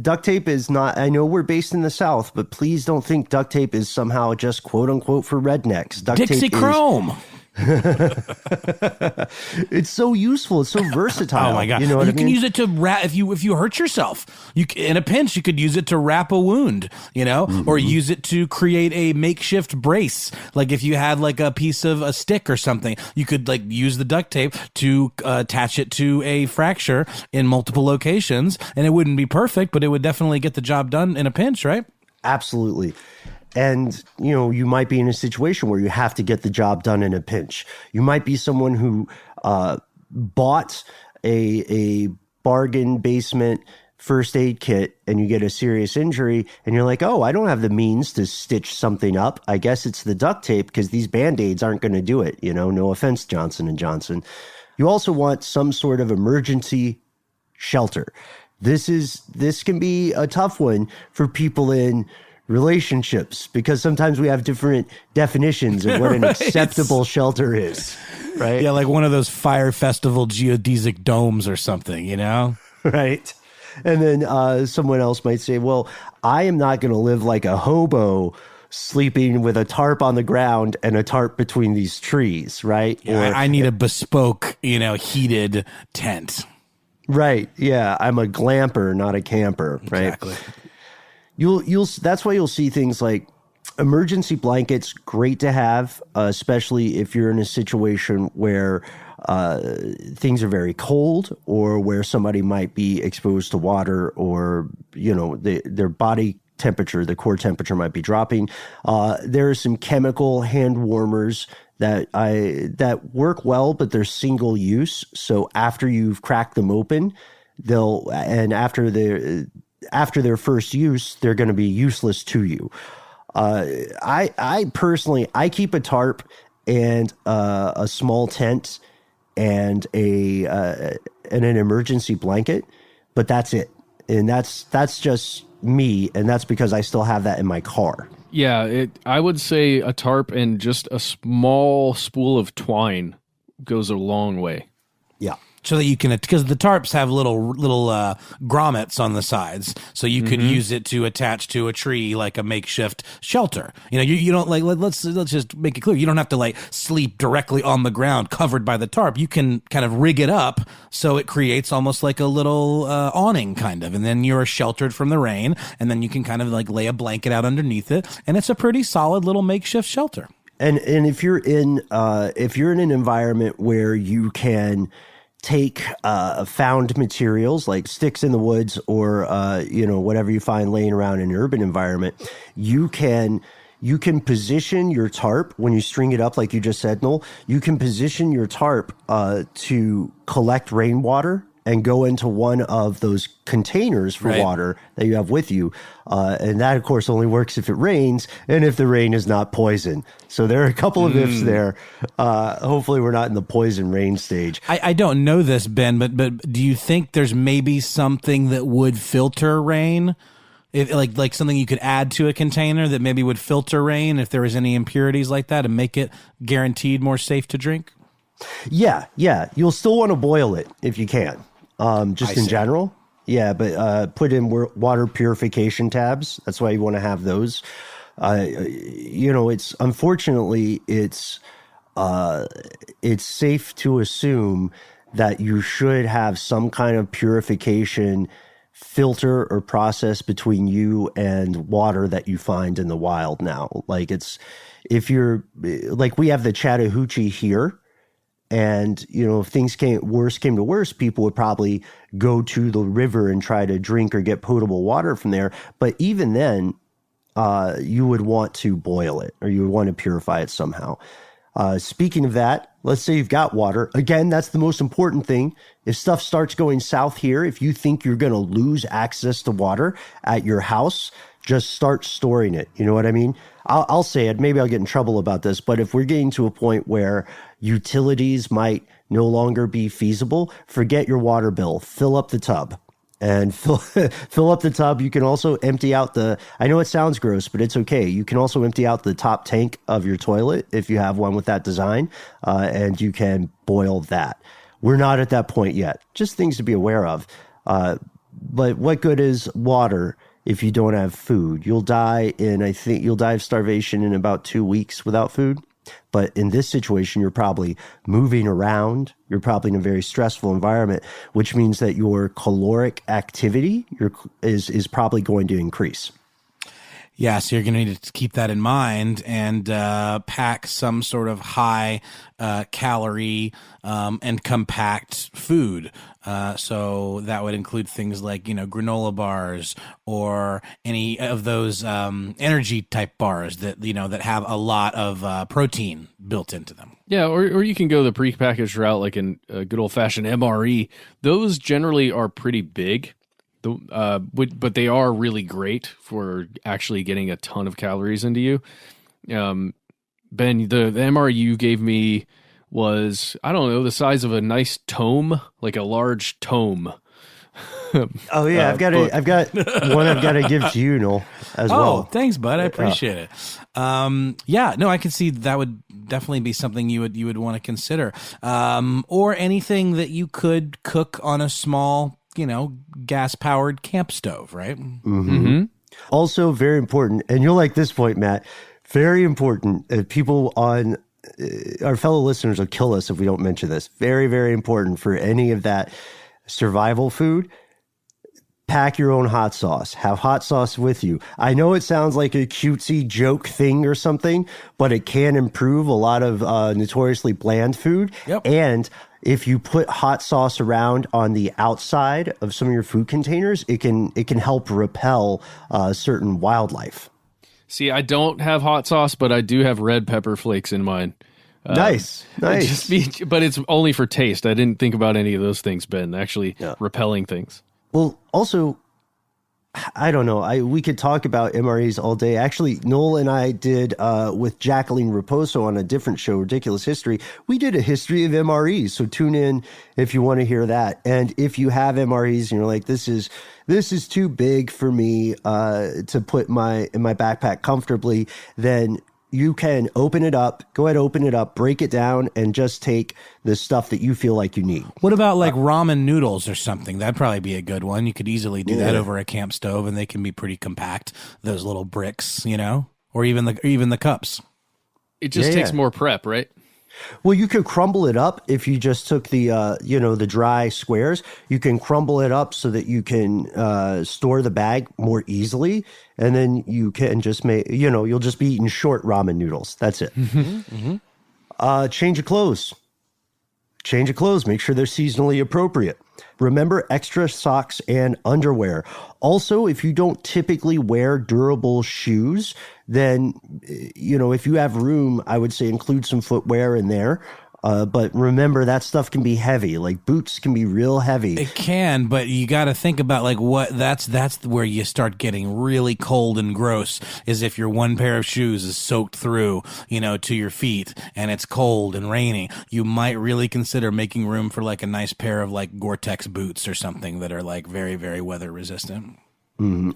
Duct tape is not, I know we're based in the South, but please don't think duct tape is somehow just quote unquote for rednecks. Duct Dixie tape Chrome. It's so useful. It's so versatile. Oh my God. You know what I mean? Can use it to wrap, if you hurt yourself, in a pinch, you could use it to wrap a wound, or use it to create a makeshift brace. Like if you had like a piece of a stick or something, you could like use the duct tape to attach it to a fracture in multiple locations, and it wouldn't be perfect, but it would definitely get the job done in a pinch, right? Absolutely. And, you might be in a situation where you have to get the job done in a pinch. You might be someone who bought a bargain basement first aid kit and you get a serious injury and you're like, oh, I don't have the means to stitch something up. I guess it's the duct tape because these Band-Aids aren't going to do it. No offense, Johnson & Johnson. You also want some sort of emergency shelter. This can be a tough one for people in relationships because sometimes we have different definitions of what an acceptable shelter is, right? Yeah, like one of those Fire Festival geodesic domes or something, Right. And then someone else might say, well, I am not going to live like a hobo sleeping with a tarp on the ground and a tarp between these trees, right? Yeah, I need a bespoke, heated tent. Right. Yeah. I'm a glamper, not a camper, right? Exactly. That's why you'll see things like emergency blankets, great to have, especially if you're in a situation where things are very cold or where somebody might be exposed to water or, their body temperature, the core temperature might be dropping. There are some chemical hand warmers that work well, but they're single use. So after you've cracked them open, after their first use, they're going to be useless to you. I personally keep a tarp and a small tent and an emergency blanket, but that's it. And that's just me, and that's because I still have that in my car. Yeah, I would say a tarp and just a small spool of twine goes a long way. Yeah. So that you can, because the tarps have little grommets on the sides, so you can use it to attach to a tree like a makeshift shelter. You don't like, let's just make it clear. You don't have to like sleep directly on the ground covered by the tarp. You can kind of rig it up so it creates almost like a little awning kind of, and then you're sheltered from the rain, and then you can kind of like lay a blanket out underneath it, and it's a pretty solid little makeshift shelter. And if you're in an environment where you can take found materials like sticks in the woods or whatever you find laying around in an urban environment, you can position your tarp when you string it up, like you just said, Noel. You can position your tarp to collect rainwater and go into one of those containers for water that you have with you. And that, of course, only works if it rains and if the rain is not poison. So there are a couple of ifs there. Hopefully we're not in the poison rain stage. I don't know this, Ben, but do you think there's maybe something that would filter rain? If, like something you could add to a container that maybe would filter rain if there was any impurities like that and make it guaranteed more safe to drink? Yeah. You'll still want to boil it if you can. Just in general. Yeah, but put in water purification tabs. That's why you want to have those. It's unfortunately it's safe to assume that you should have some kind of purification filter or process between you and water that you find in the wild now. Like if you're like, we have the Chattahoochee here. And, if things came to worse, people would probably go to the river and try to drink or get potable water from there. But even then, you would want to boil it or you would want to purify it somehow. Speaking of that, let's say you've got water. Again, that's the most important thing. If stuff starts going south here, if you think you're going to lose access to water at your house, just start storing it. You know what I mean? I'll say it. Maybe I'll get in trouble about this, but if we're getting to a point where utilities might no longer be feasible, forget your water bill. Fill up the tub. And fill up the tub. You can also empty out I know it sounds gross, but it's okay. You can also empty out the top tank of your toilet if you have one with that design, and you can boil that. We're not at that point yet. Just things to be aware of. But what good is water if you don't have food? You'll die of starvation in about 2 weeks without food. But in this situation, you're probably moving around. You're probably in a very stressful environment, which means that your caloric activity is probably going to increase. Yeah, so you're going to need to keep that in mind and pack some sort of high calorie and compact food. So that would include things like, granola bars or any of those energy type bars that, that have a lot of protein built into them. Yeah, or you can go the prepackaged route like in a good old-fashioned MRE. Those generally are pretty big. But they are really great for actually getting a ton of calories into you. Ben, the MRE you gave me was, I don't know, the size of a nice tome, like a large tome. Oh yeah, I've got one I've got to give to you, Noel, as well. Oh, thanks, bud. I appreciate it. Yeah, no, I can see that would definitely be something you would want to consider. Or anything that you could cook on a small, gas-powered camp stove, right? Mm-hmm. Also very important, and you'll like this point, Matt, very important. People on our fellow listeners will kill us if we don't mention this. Very, very important for any of that survival food. Pack your own hot sauce. Have hot sauce with you. I know it sounds like a cutesy joke thing or something, but it can improve a lot of notoriously bland food. Yep. And if you put hot sauce around on the outside of some of your food containers, it can help repel certain wildlife. See, I don't have hot sauce, but I do have red pepper flakes in mine. Nice. But it's only for taste. I didn't think about any of those things, Ben, actually repelling things. Well, also, I don't know. We could talk about MREs all day. Actually, Noel and I did with Jacqueline Raposo on a different show, Ridiculous History. We did a history of MREs. So tune in if you want to hear that. And if you have MREs and you're like, this is too big for me to put in my backpack comfortably, then you can open it up, break it down, and just take the stuff that you feel like you need. What about like ramen noodles or something? That'd probably be a good one. You could easily do that over a camp stove, and they can be pretty compact. Those little bricks, or even the cups. It just takes more prep, right? Well, you could crumble it up if you just took the the dry squares. You can crumble it up so that you can store the bag more easily, and then you can just make you'll just be eating short ramen noodles. That's it. Change of clothes. Make sure they're seasonally appropriate. Remember extra socks and underwear. Also, if you don't typically wear durable shoes, then, if you have room, I would say include some footwear in there. But remember, that stuff can be heavy. Like boots can be real heavy. It can, but you got to think about that's where you start getting really cold and gross, is if your one pair of shoes is soaked through, to your feet and it's cold and raining. You might really consider making room for like a nice pair of like Gore-Tex boots or something that are like very, very weather resistant.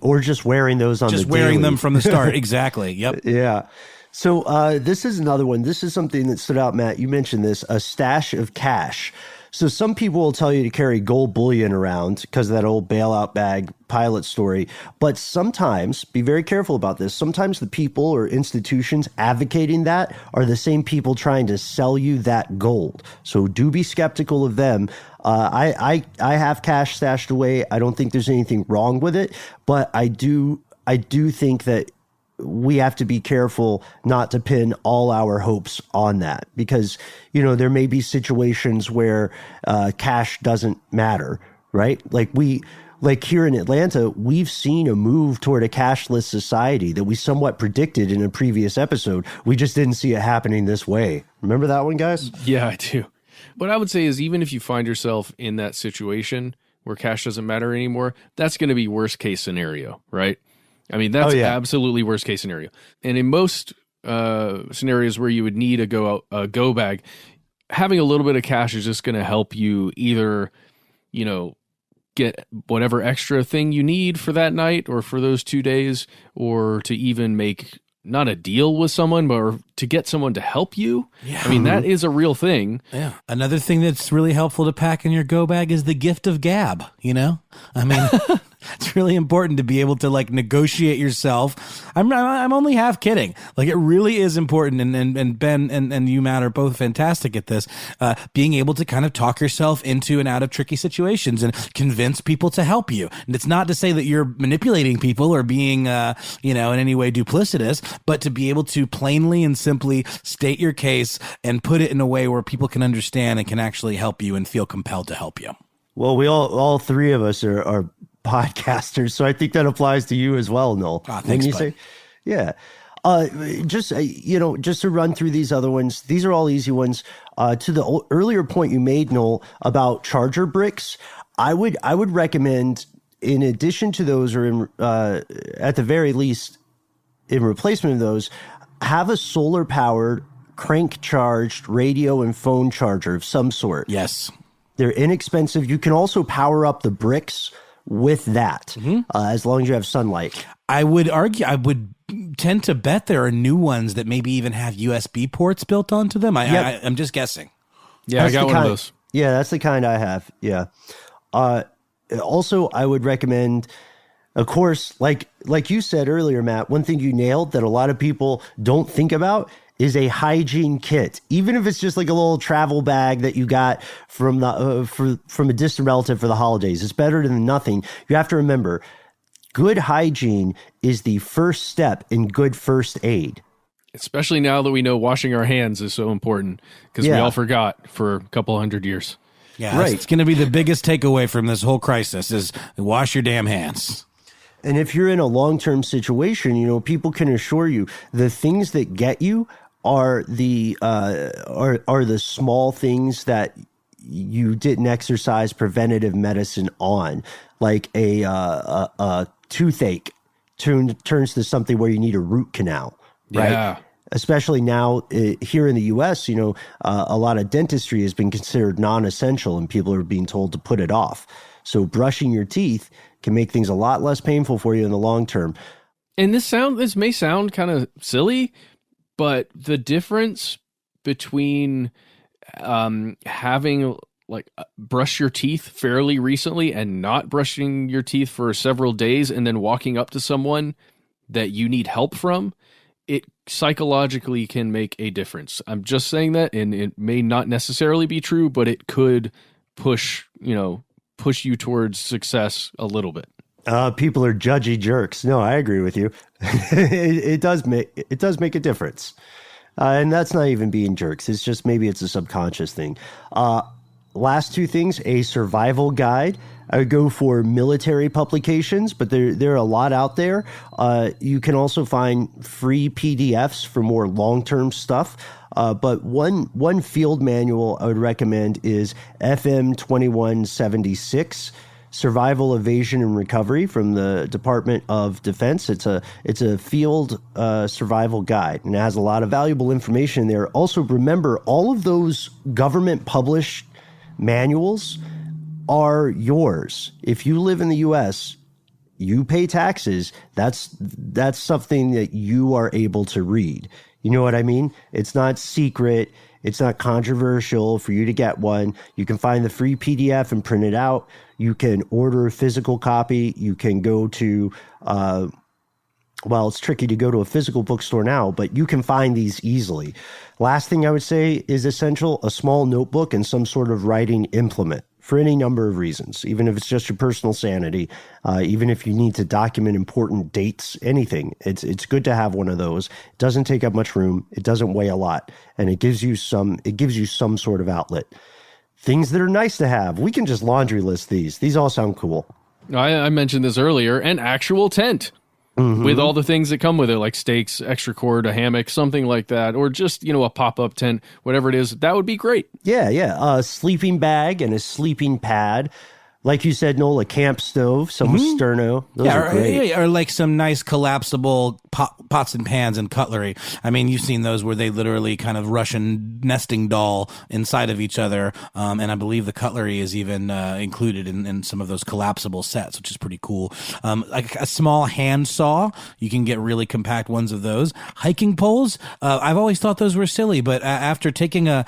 Or just wearing those on the daily. Just wearing them from the start. Exactly. Yep. Yeah. So this is another one. This is something that stood out, Matt. You mentioned this, a stash of cash. So some people will tell you to carry gold bullion around because of that old bailout bag pilot story. But sometimes, be very careful about this, sometimes the people or institutions advocating that are the same people trying to sell you that gold. So do be skeptical of them. I have cash stashed away. I don't think there's anything wrong with it. But I do think that we have to be careful not to pin all our hopes on that because, there may be situations where cash doesn't matter, right? Like here in Atlanta, we've seen a move toward a cashless society that we somewhat predicted in a previous episode. We just didn't see it happening this way. Remember that one, guys? Yeah, I do. What I would say is even if you find yourself in that situation where cash doesn't matter anymore, that's going to be worst case scenario, right? I mean, that's yeah. absolutely worst case scenario. And in most scenarios where you would need a go bag, having a little bit of cash is just going to help you either, get whatever extra thing you need for that night or for those 2 days, or to even make not a deal with someone, but to get someone to help you. Yeah. I mean, that is a real thing. Yeah. Another thing that's really helpful to pack in your go bag is the gift of gab, I mean, it's really important to be able to negotiate yourself. I'm only half kidding. It really is important. And Ben and you, Matt, are both fantastic at this. Being able to kind of talk yourself into and out of tricky situations and convince people to help you. And it's not to say that you're manipulating people or being, in any way duplicitous, but to be able to plainly and simply state your case and put it in a way where people can understand and can actually help you and feel compelled to help you. Well, we all three of us are podcasters, so I think that applies to you as well, Noel. Thanks, bud. Yeah. Just to run through these other ones, these are all easy ones. To the earlier point you made, Noel, about charger bricks, I would recommend, in addition to those, or at the very least, in replacement of those, have a solar powered, crank charged radio and phone charger of some sort. Yes. They're inexpensive. You can also power up the bricks with that, as long as you have sunlight. I would tend to bet there are new ones that maybe even have USB ports built onto them. I'm just guessing. Yeah, I got one of those. Yeah, that's the kind I have. Yeah. Also, I would recommend, of course, like you said earlier, Matt, one thing you nailed that a lot of people don't think about is a hygiene kit. Even if it's just a little travel bag that you got from from a distant relative for the holidays, it's better than nothing. You have to remember, good hygiene is the first step in good first aid. Especially now that we know washing our hands is so important, because we all forgot for a couple hundred years. Yeah, right. It's going to be the biggest takeaway from this whole crisis is wash your damn hands. And if you're in a long-term situation, people can assure you the things that get you are the small things that you didn't exercise preventative medicine on, like a toothache turns to something where you need a root canal, right? Yeah. Especially now here in the U.S., a lot of dentistry has been considered non-essential, and people are being told to put it off. So brushing your teeth can make things a lot less painful for you in the long term. And this may sound kind of silly, but the difference between having brush your teeth fairly recently and not brushing your teeth for several days and then walking up to someone that you need help from, it psychologically can make a difference. I'm just saying that, and it may not necessarily be true, but it could push you towards success a little bit. People are judgy jerks. No, I agree with you. It does make a difference. And that's not even being jerks. It's just maybe it's a subconscious thing. Last two things, a survival guide. I would go for military publications, but there are a lot out there. You can also find free PDFs for more long-term stuff. But one field manual I would recommend is FM 2176, Survival, Evasion, and Recovery from the Department of Defense. It's a field survival guide, and it has a lot of valuable information there. Also, remember, all of those government published manuals are yours. If you live in the U.S., you pay taxes. That's something that you are able to read. You know what I mean? It's not secret. It's not controversial for you to get one. You can find the free PDF and print it out. You can order a physical copy. You can go to, it's tricky to go to a physical bookstore now, but you can find these easily. Last thing I would say is essential, a small notebook and some sort of writing implement for any number of reasons, even if it's just your personal sanity, even if you need to document important dates, anything. It's good to have one of those. It doesn't take up much room. It doesn't weigh a lot, and it gives you some sort of outlet. Things that are nice to have. We can just laundry list these. These all sound cool. I mentioned this earlier, an actual tent. Mm-hmm. With all the things that come with it, like stakes, extra cord, a hammock, something like that, or just, a pop-up tent, whatever it is, that would be great. Yeah. A sleeping bag and a sleeping pad. Like you said, Noel, a camp stove, some with sterno. Those are great. Or like some nice collapsible pots and pans and cutlery. I mean, you've seen those where they literally kind of Russian nesting doll inside of each other. And I believe the cutlery is even included in some of those collapsible sets, which is pretty cool. Like a small hand saw, you can get really compact ones of those. Hiking poles, I've always thought those were silly, but after taking a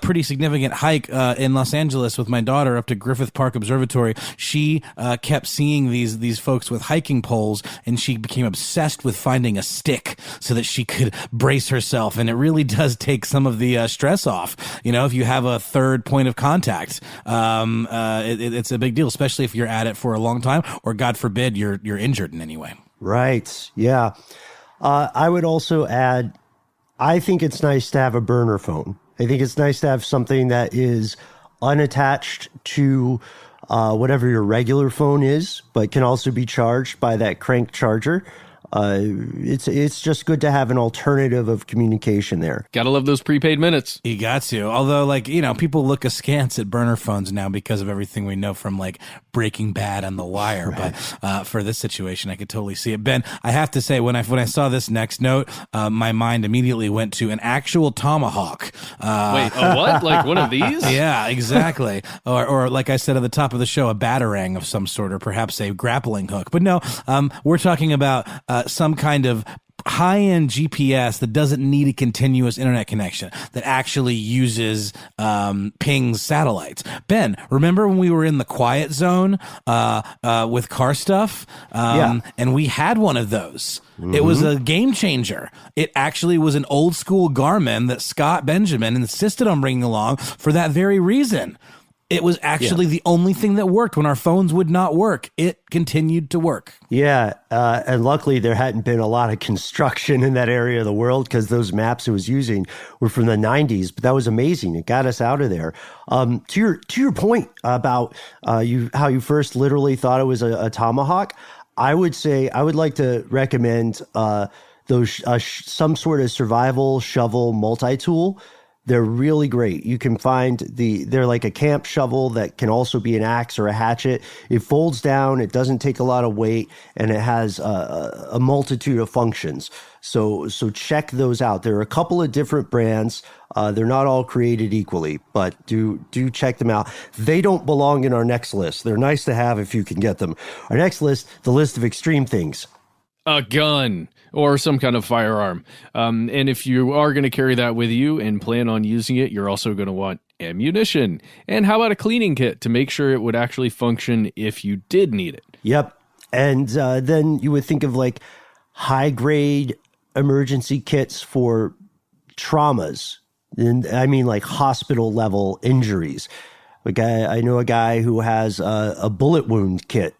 pretty significant hike in Los Angeles with my daughter up to Griffith Park Observatory, she kept seeing these folks with hiking poles, and she became obsessed with finding a stick so that she could brace herself. And it really does take some of the stress off. You know, if you have a third point of contact, it's a big deal, especially if you're at it for a long time, or God forbid you're injured in any way. Right. Yeah. I would also add, I think it's nice to have a burner phone. I think it's nice to have something that is unattached to whatever your regular phone is, but can also be charged by that crank charger. It's just good to have an alternative of communication there. Gotta love those prepaid minutes. You got to. Although, like, you know, people look askance at burner phones now because of everything we know from, like, Breaking Bad and The Wire. Right. But for this situation, I could totally see it. Ben, I have to say, when I saw this next note, my mind immediately went to an actual tomahawk. Wait, a what? Like one of these? Yeah, exactly. or like I said at the top of the show, a batarang of some sort, or perhaps a grappling hook. But no, we're talking about some kind of high-end GPS that doesn't need a continuous internet connection, that actually uses pings satellites. Ben, remember when we were in the quiet zone with car stuff? And we had one of those. Mm-hmm. It was a game changer. It actually was an old school Garmin that Scott Benjamin insisted on bringing along for that very reason. It was actually the only thing that worked when our phones would not work. It continued to work. Yeah, and luckily there hadn't been a lot of construction in that area of the world, because those maps it was using were from the 90s. But that was amazing. It got us out of there. To your point about how you first literally thought it was a tomahawk, I would say I would like to recommend those some sort of survival shovel multi-tool. They're really great. You can find they're like a camp shovel that can also be an axe or a hatchet. It folds down, it doesn't take a lot of weight, and it has a multitude of functions. So check those out. There are a couple of different brands. They're not all created equally, but do check them out. They don't belong in our next list. They're nice to have if you can get them. Our next list, the list of extreme things. A gun or some kind of firearm. And if you are going to carry that with you and plan on using it, you're also going to want ammunition. And how about a cleaning kit to make sure it would actually function if you did need it? Yep. And then you would think of like high-grade emergency kits for traumas. And I mean like hospital-level injuries. I know a guy who has a bullet wound kit.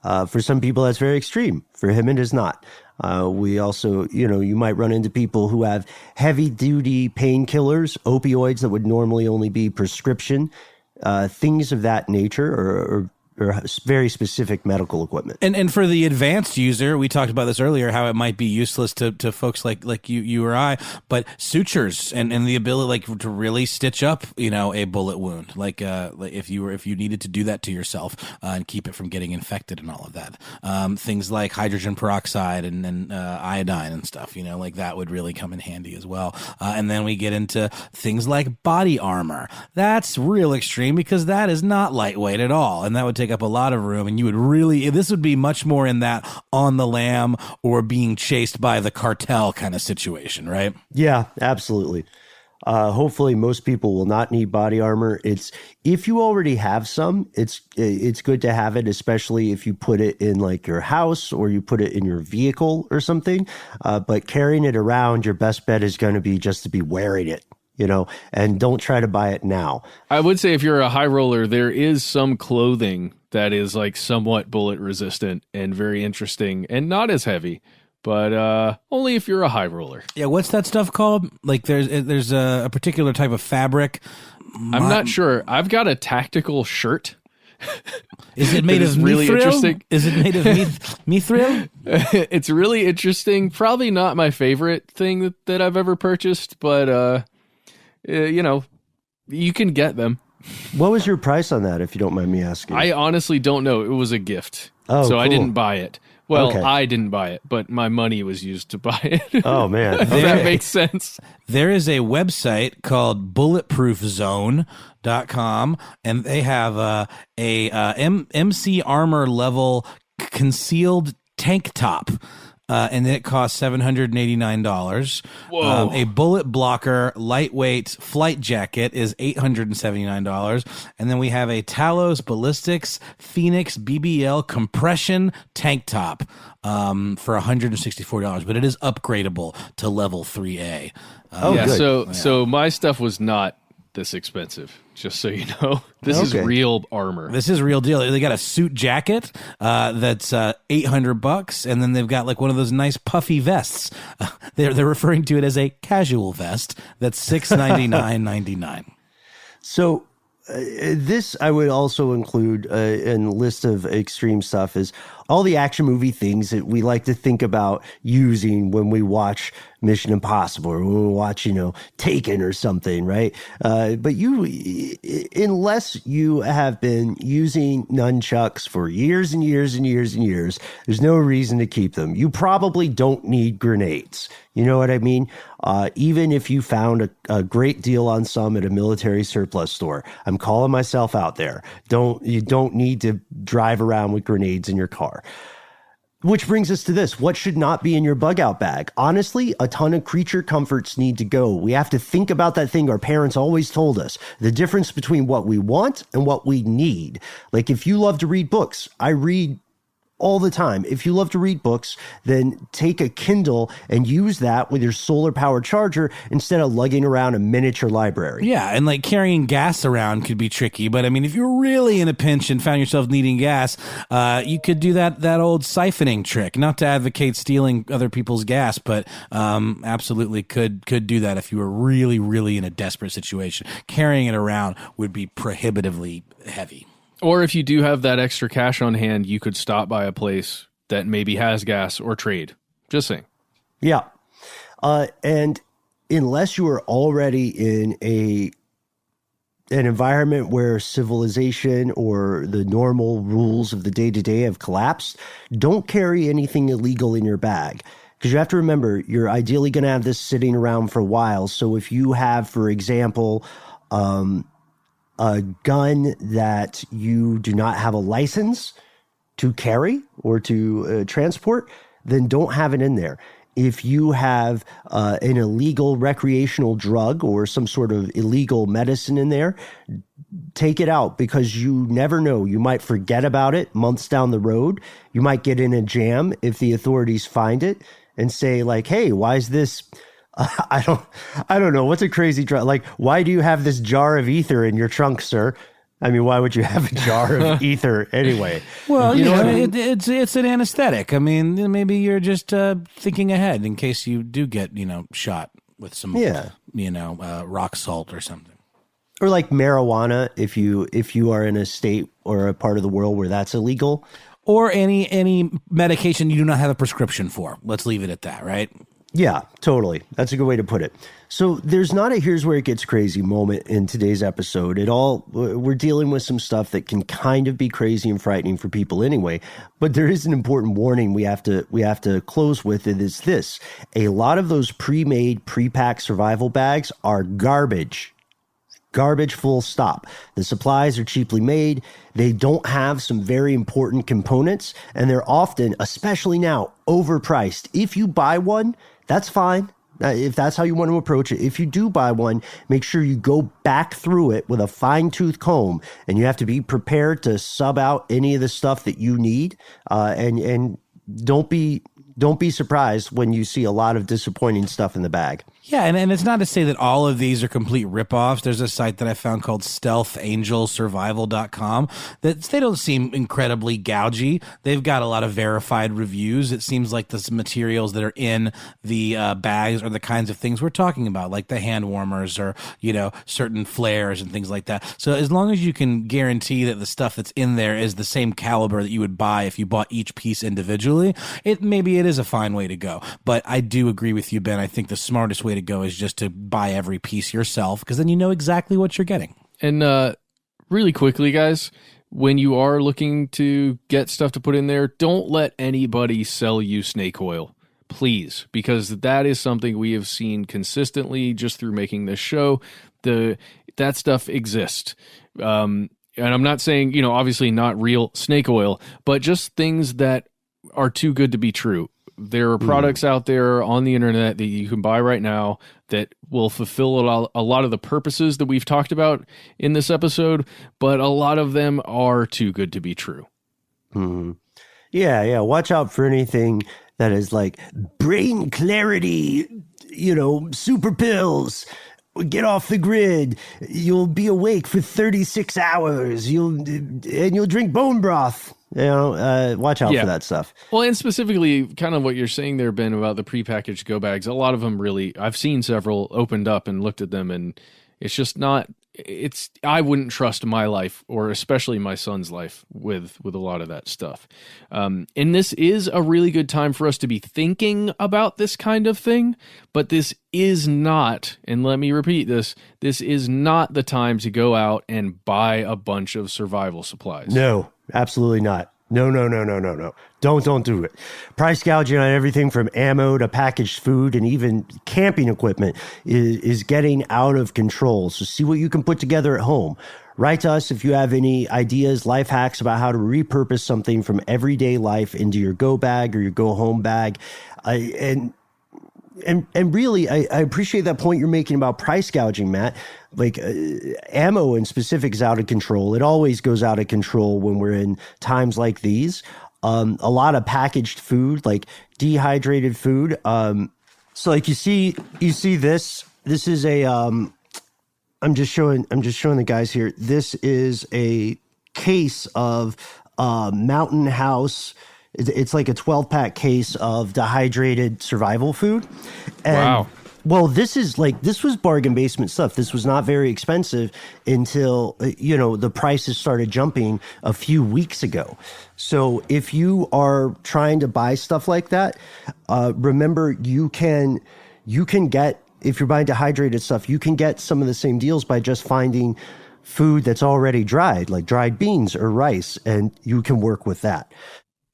For some people, that's very extreme. For him, it is not. We also, you might run into people who have heavy-duty painkillers, opioids that would normally only be prescription, things of that nature, or very specific medical equipment. And for the advanced user, we talked about this earlier, how it might be useless to folks like you or I, but sutures and the ability to really stitch up, a bullet wound, like if you needed to do that to yourself and keep it from getting infected and all of that. Things like hydrogen peroxide and iodine and stuff, like that would really come in handy as well. And then we get into things like body armor. That's real extreme because that is not lightweight at all. And that would take up a lot of room, and this would be much more in that on the lam or being chased by the cartel kind of situation, right? Yeah, absolutely. Hopefully most people will not need body armor. If you already have some, it's good to have it, especially if you put it in like your house or you put it in your vehicle or something. But carrying it around, your best bet is going to be just to be wearing it. And don't try to buy it now. I would say if you're a high roller, there is some clothing that is like somewhat bullet resistant and very interesting and not as heavy, but only if you're a high roller. Yeah, what's that stuff called? Like there's a particular type of fabric. I'm not sure. I've got a tactical shirt. Is it made of really mithril? Interesting. Is it made of mithril? It's really interesting. Probably not my favorite thing that I've ever purchased, but you can get them. What was your price on that, if you don't mind me asking? I honestly don't know. It was a gift. Oh, so I cool. didn't buy it. Well, Okay. I didn't buy it, but my money was used to buy it. Oh, man. If that makes sense. There is a website called bulletproofzone.com, and they have MC Armor level concealed tank top. And it costs $789. Whoa. A bullet blocker lightweight flight jacket is $879. And then we have a Talos Ballistics Phoenix BBL compression tank top for $164. But it is upgradable to level 3A. Oh, Yeah, good. so my stuff was not this expensive, just so you know. This is Okay. real armor. This is a real deal. They got a suit jacket that's $800, and then they've got like one of those nice puffy vests. They're referring to it as a casual vest that's $699.99. So this I would also include in the list of extreme stuff is all the action movie things that we like to think about using when we watch Mission Impossible or when we watch, Taken or something, right? But unless you have been using nunchucks for years and years and years and years, there's no reason to keep them. You probably don't need grenades. You know what I mean? Even if you found a great deal on some at a military surplus store, I'm calling myself out there. You don't need to drive around with grenades in your car. Which brings us to this. What should not be in your bug out bag? Honestly, a ton of creature comforts need to go. We have to think about that thing our parents always told us. The difference between what we want and what we need. Like if you love to read books, I read all the time. If you love to read books, then take a Kindle and use that with your solar power charger instead of lugging around a miniature library. Yeah, and like carrying gas around could be tricky, but I mean, if you're really in a pinch and found yourself needing gas, you could do that old siphoning trick. Not to advocate stealing other people's gas, but absolutely could do that if you were really, really in a desperate situation. Carrying it around would be prohibitively heavy. Or if you do have that extra cash on hand, you could stop by a place that maybe has gas or trade. Just saying. Yeah. And unless you are already in an environment where civilization or the normal rules of the day-to-day have collapsed, don't carry anything illegal in your bag. Because you have to remember, you're ideally going to have this sitting around for a while. So if you have, for example, a gun that you do not have a license to carry or to transport, then don't have it in there. If you have an illegal recreational drug or some sort of illegal medicine in there, take it out because you never know. You might forget about it months down the road. You might get in a jam if the authorities find it and say like, hey, why is this... I don't know. What's a crazy drug? Like, why do you have this jar of ether in your trunk, sir? I mean, why would you have a jar of ether anyway? Well, you know what I mean? it's an anesthetic. I mean, maybe you're just thinking ahead in case you do get, shot with some, rock salt or something. Or like marijuana, if you are in a state or a part of the world where that's illegal. Or any medication you do not have a prescription for. Let's leave it at that, right? Yeah, totally. That's a good way to put it. So there's not a here's where it gets crazy moment in today's episode at all. We're dealing with some stuff that can kind of be crazy and frightening for people anyway. But there is an important warning we have to close with. It is this: a lot of those pre-made, pre-packed survival bags are garbage. Garbage, full stop. The supplies are cheaply made. They don't have some very important components, and they're often, especially now, overpriced. If you buy one, that's fine. If that's how you want to approach it. If you do buy one, make sure you go back through it with a fine-tooth comb, and you have to be prepared to sub out any of the stuff that you need. And don't be surprised when you see a lot of disappointing stuff in the bag. Yeah, and it's not to say that all of these are complete ripoffs. There's a site that I found called stealthangelsurvival.com that they don't seem incredibly gougy. They've got a lot of verified reviews. It seems like the materials that are in the bags are the kinds of things we're talking about, like the hand warmers or, certain flares and things like that. So as long as you can guarantee that the stuff that's in there is the same caliber that you would buy if you bought each piece individually, maybe it is a fine way to go. But I do agree with you, Ben. I think the smartest way to go is just to buy every piece yourself, because then you know exactly what you're getting. And Really quickly, guys, when you are looking to get stuff to put in there, don't let anybody sell you snake oil, please, because that is something we have seen consistently just through making this show. That stuff exists. And I'm not saying, obviously not real snake oil, but just things that are too good to be true. There are products out there on the internet that you can buy right now that will fulfill a lot of the purposes that we've talked about in this episode, but a lot of them are too good to be true. Mm-hmm. Yeah. Watch out for anything that is like brain clarity, super pills. Get off the grid. You'll be awake for 36 hours. You'll drink bone broth. Watch out for that stuff. Well, and specifically kind of what you're saying there, Ben, about the prepackaged go bags. A lot of them really, I've seen several opened up and looked at them, and it's just not, I wouldn't trust my life, or especially my son's life, with a lot of that stuff. And this is a really good time for us to be thinking about this kind of thing, but this is not, and let me repeat this is not the time to go out and buy a bunch of survival supplies. No, absolutely not. No. Don't do it. Price gouging on everything from ammo to packaged food and even camping equipment is getting out of control. So see what you can put together at home. Write to us if you have any ideas, life hacks about how to repurpose something from everyday life into your go bag or your go home bag. And really, I appreciate that point you're making about price gouging, Matt. Like ammo in specific is out of control. It always goes out of control when we're in times like these. A lot of packaged food, like dehydrated food. So like you see this. This is a. I'm just showing the guys here. This is a case of Mountain House. It's like a 12-pack case of dehydrated survival food. And, wow. Well, this was bargain basement stuff. This was not very expensive until, the prices started jumping a few weeks ago. So if you are trying to buy stuff like that, remember you can get, if you're buying dehydrated stuff, you can get some of the same deals by just finding food that's already dried, like dried beans or rice, and you can work with that.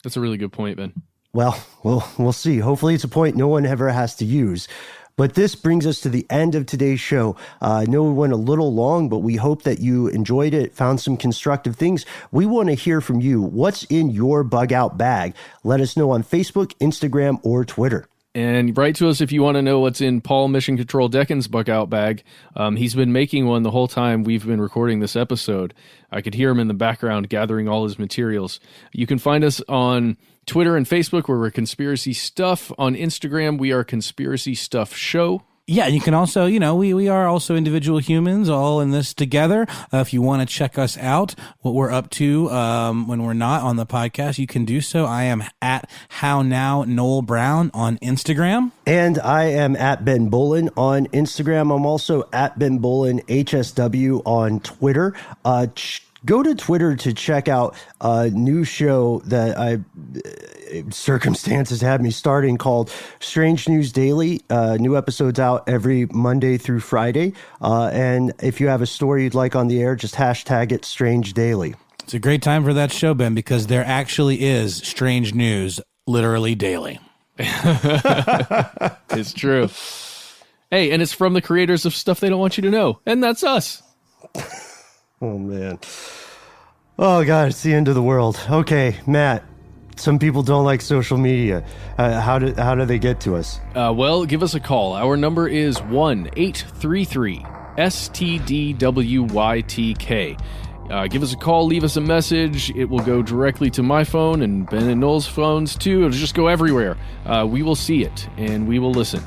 That's a really good point, Ben. Well, we'll see. Hopefully it's a point no one ever has to use. But this brings us to the end of today's show. I know we went a little long, but we hope that you enjoyed it, found some constructive things. We want to hear from you. What's in your bug out bag? Let us know on Facebook, Instagram, or Twitter. And write to us if you want to know what's in Paul Mission Control Deccan's bug out bag. He's been making one the whole time we've been recording this episode. I could hear him in the background gathering all his materials. You can find us on Twitter and Facebook, where we're Conspiracy Stuff. On Instagram, we are Conspiracy Stuff Show. Yeah, and you can also, we are also individual humans all in this together. If you want to check us out, what we're up to when we're not on the podcast, you can do so. I am at How Now Noel Brown on Instagram. And I am at Ben Bolin on Instagram. I'm also at Ben Bolin HSW on Twitter. Go to Twitter to check out a new show that circumstances had me starting called Strange News Daily. New episodes out every Monday through Friday. And if you have a story you'd like on the air, just hashtag it Strange Daily. It's a great time for that show, Ben, because there actually is strange news literally daily. It's true. Hey, and it's from the creators of Stuff They Don't Want You to Know. And that's us. Oh, man. Oh, God, it's the end of the world. Okay, Matt, some people don't like social media. How do they get to us? Well, give us a call. Our number is 1-833-STDWYTK. Give us a call, leave us a message. It will go directly to my phone and Ben and Noel's phones, too. It'll just go everywhere. We will see it, and we will listen.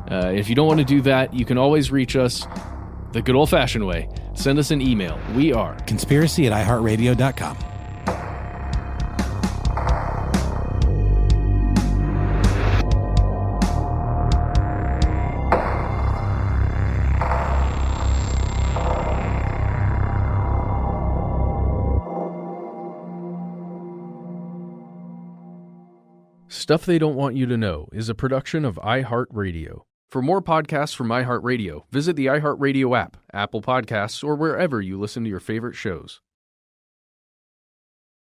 If you don't want to do that, you can always reach us the good old-fashioned way. Send us an email. We are conspiracy@iHeartRadio.com. Stuff They Don't Want You to Know is a production of iHeartRadio. For more podcasts from iHeartRadio, visit the iHeartRadio app, Apple Podcasts, or wherever you listen to your favorite shows.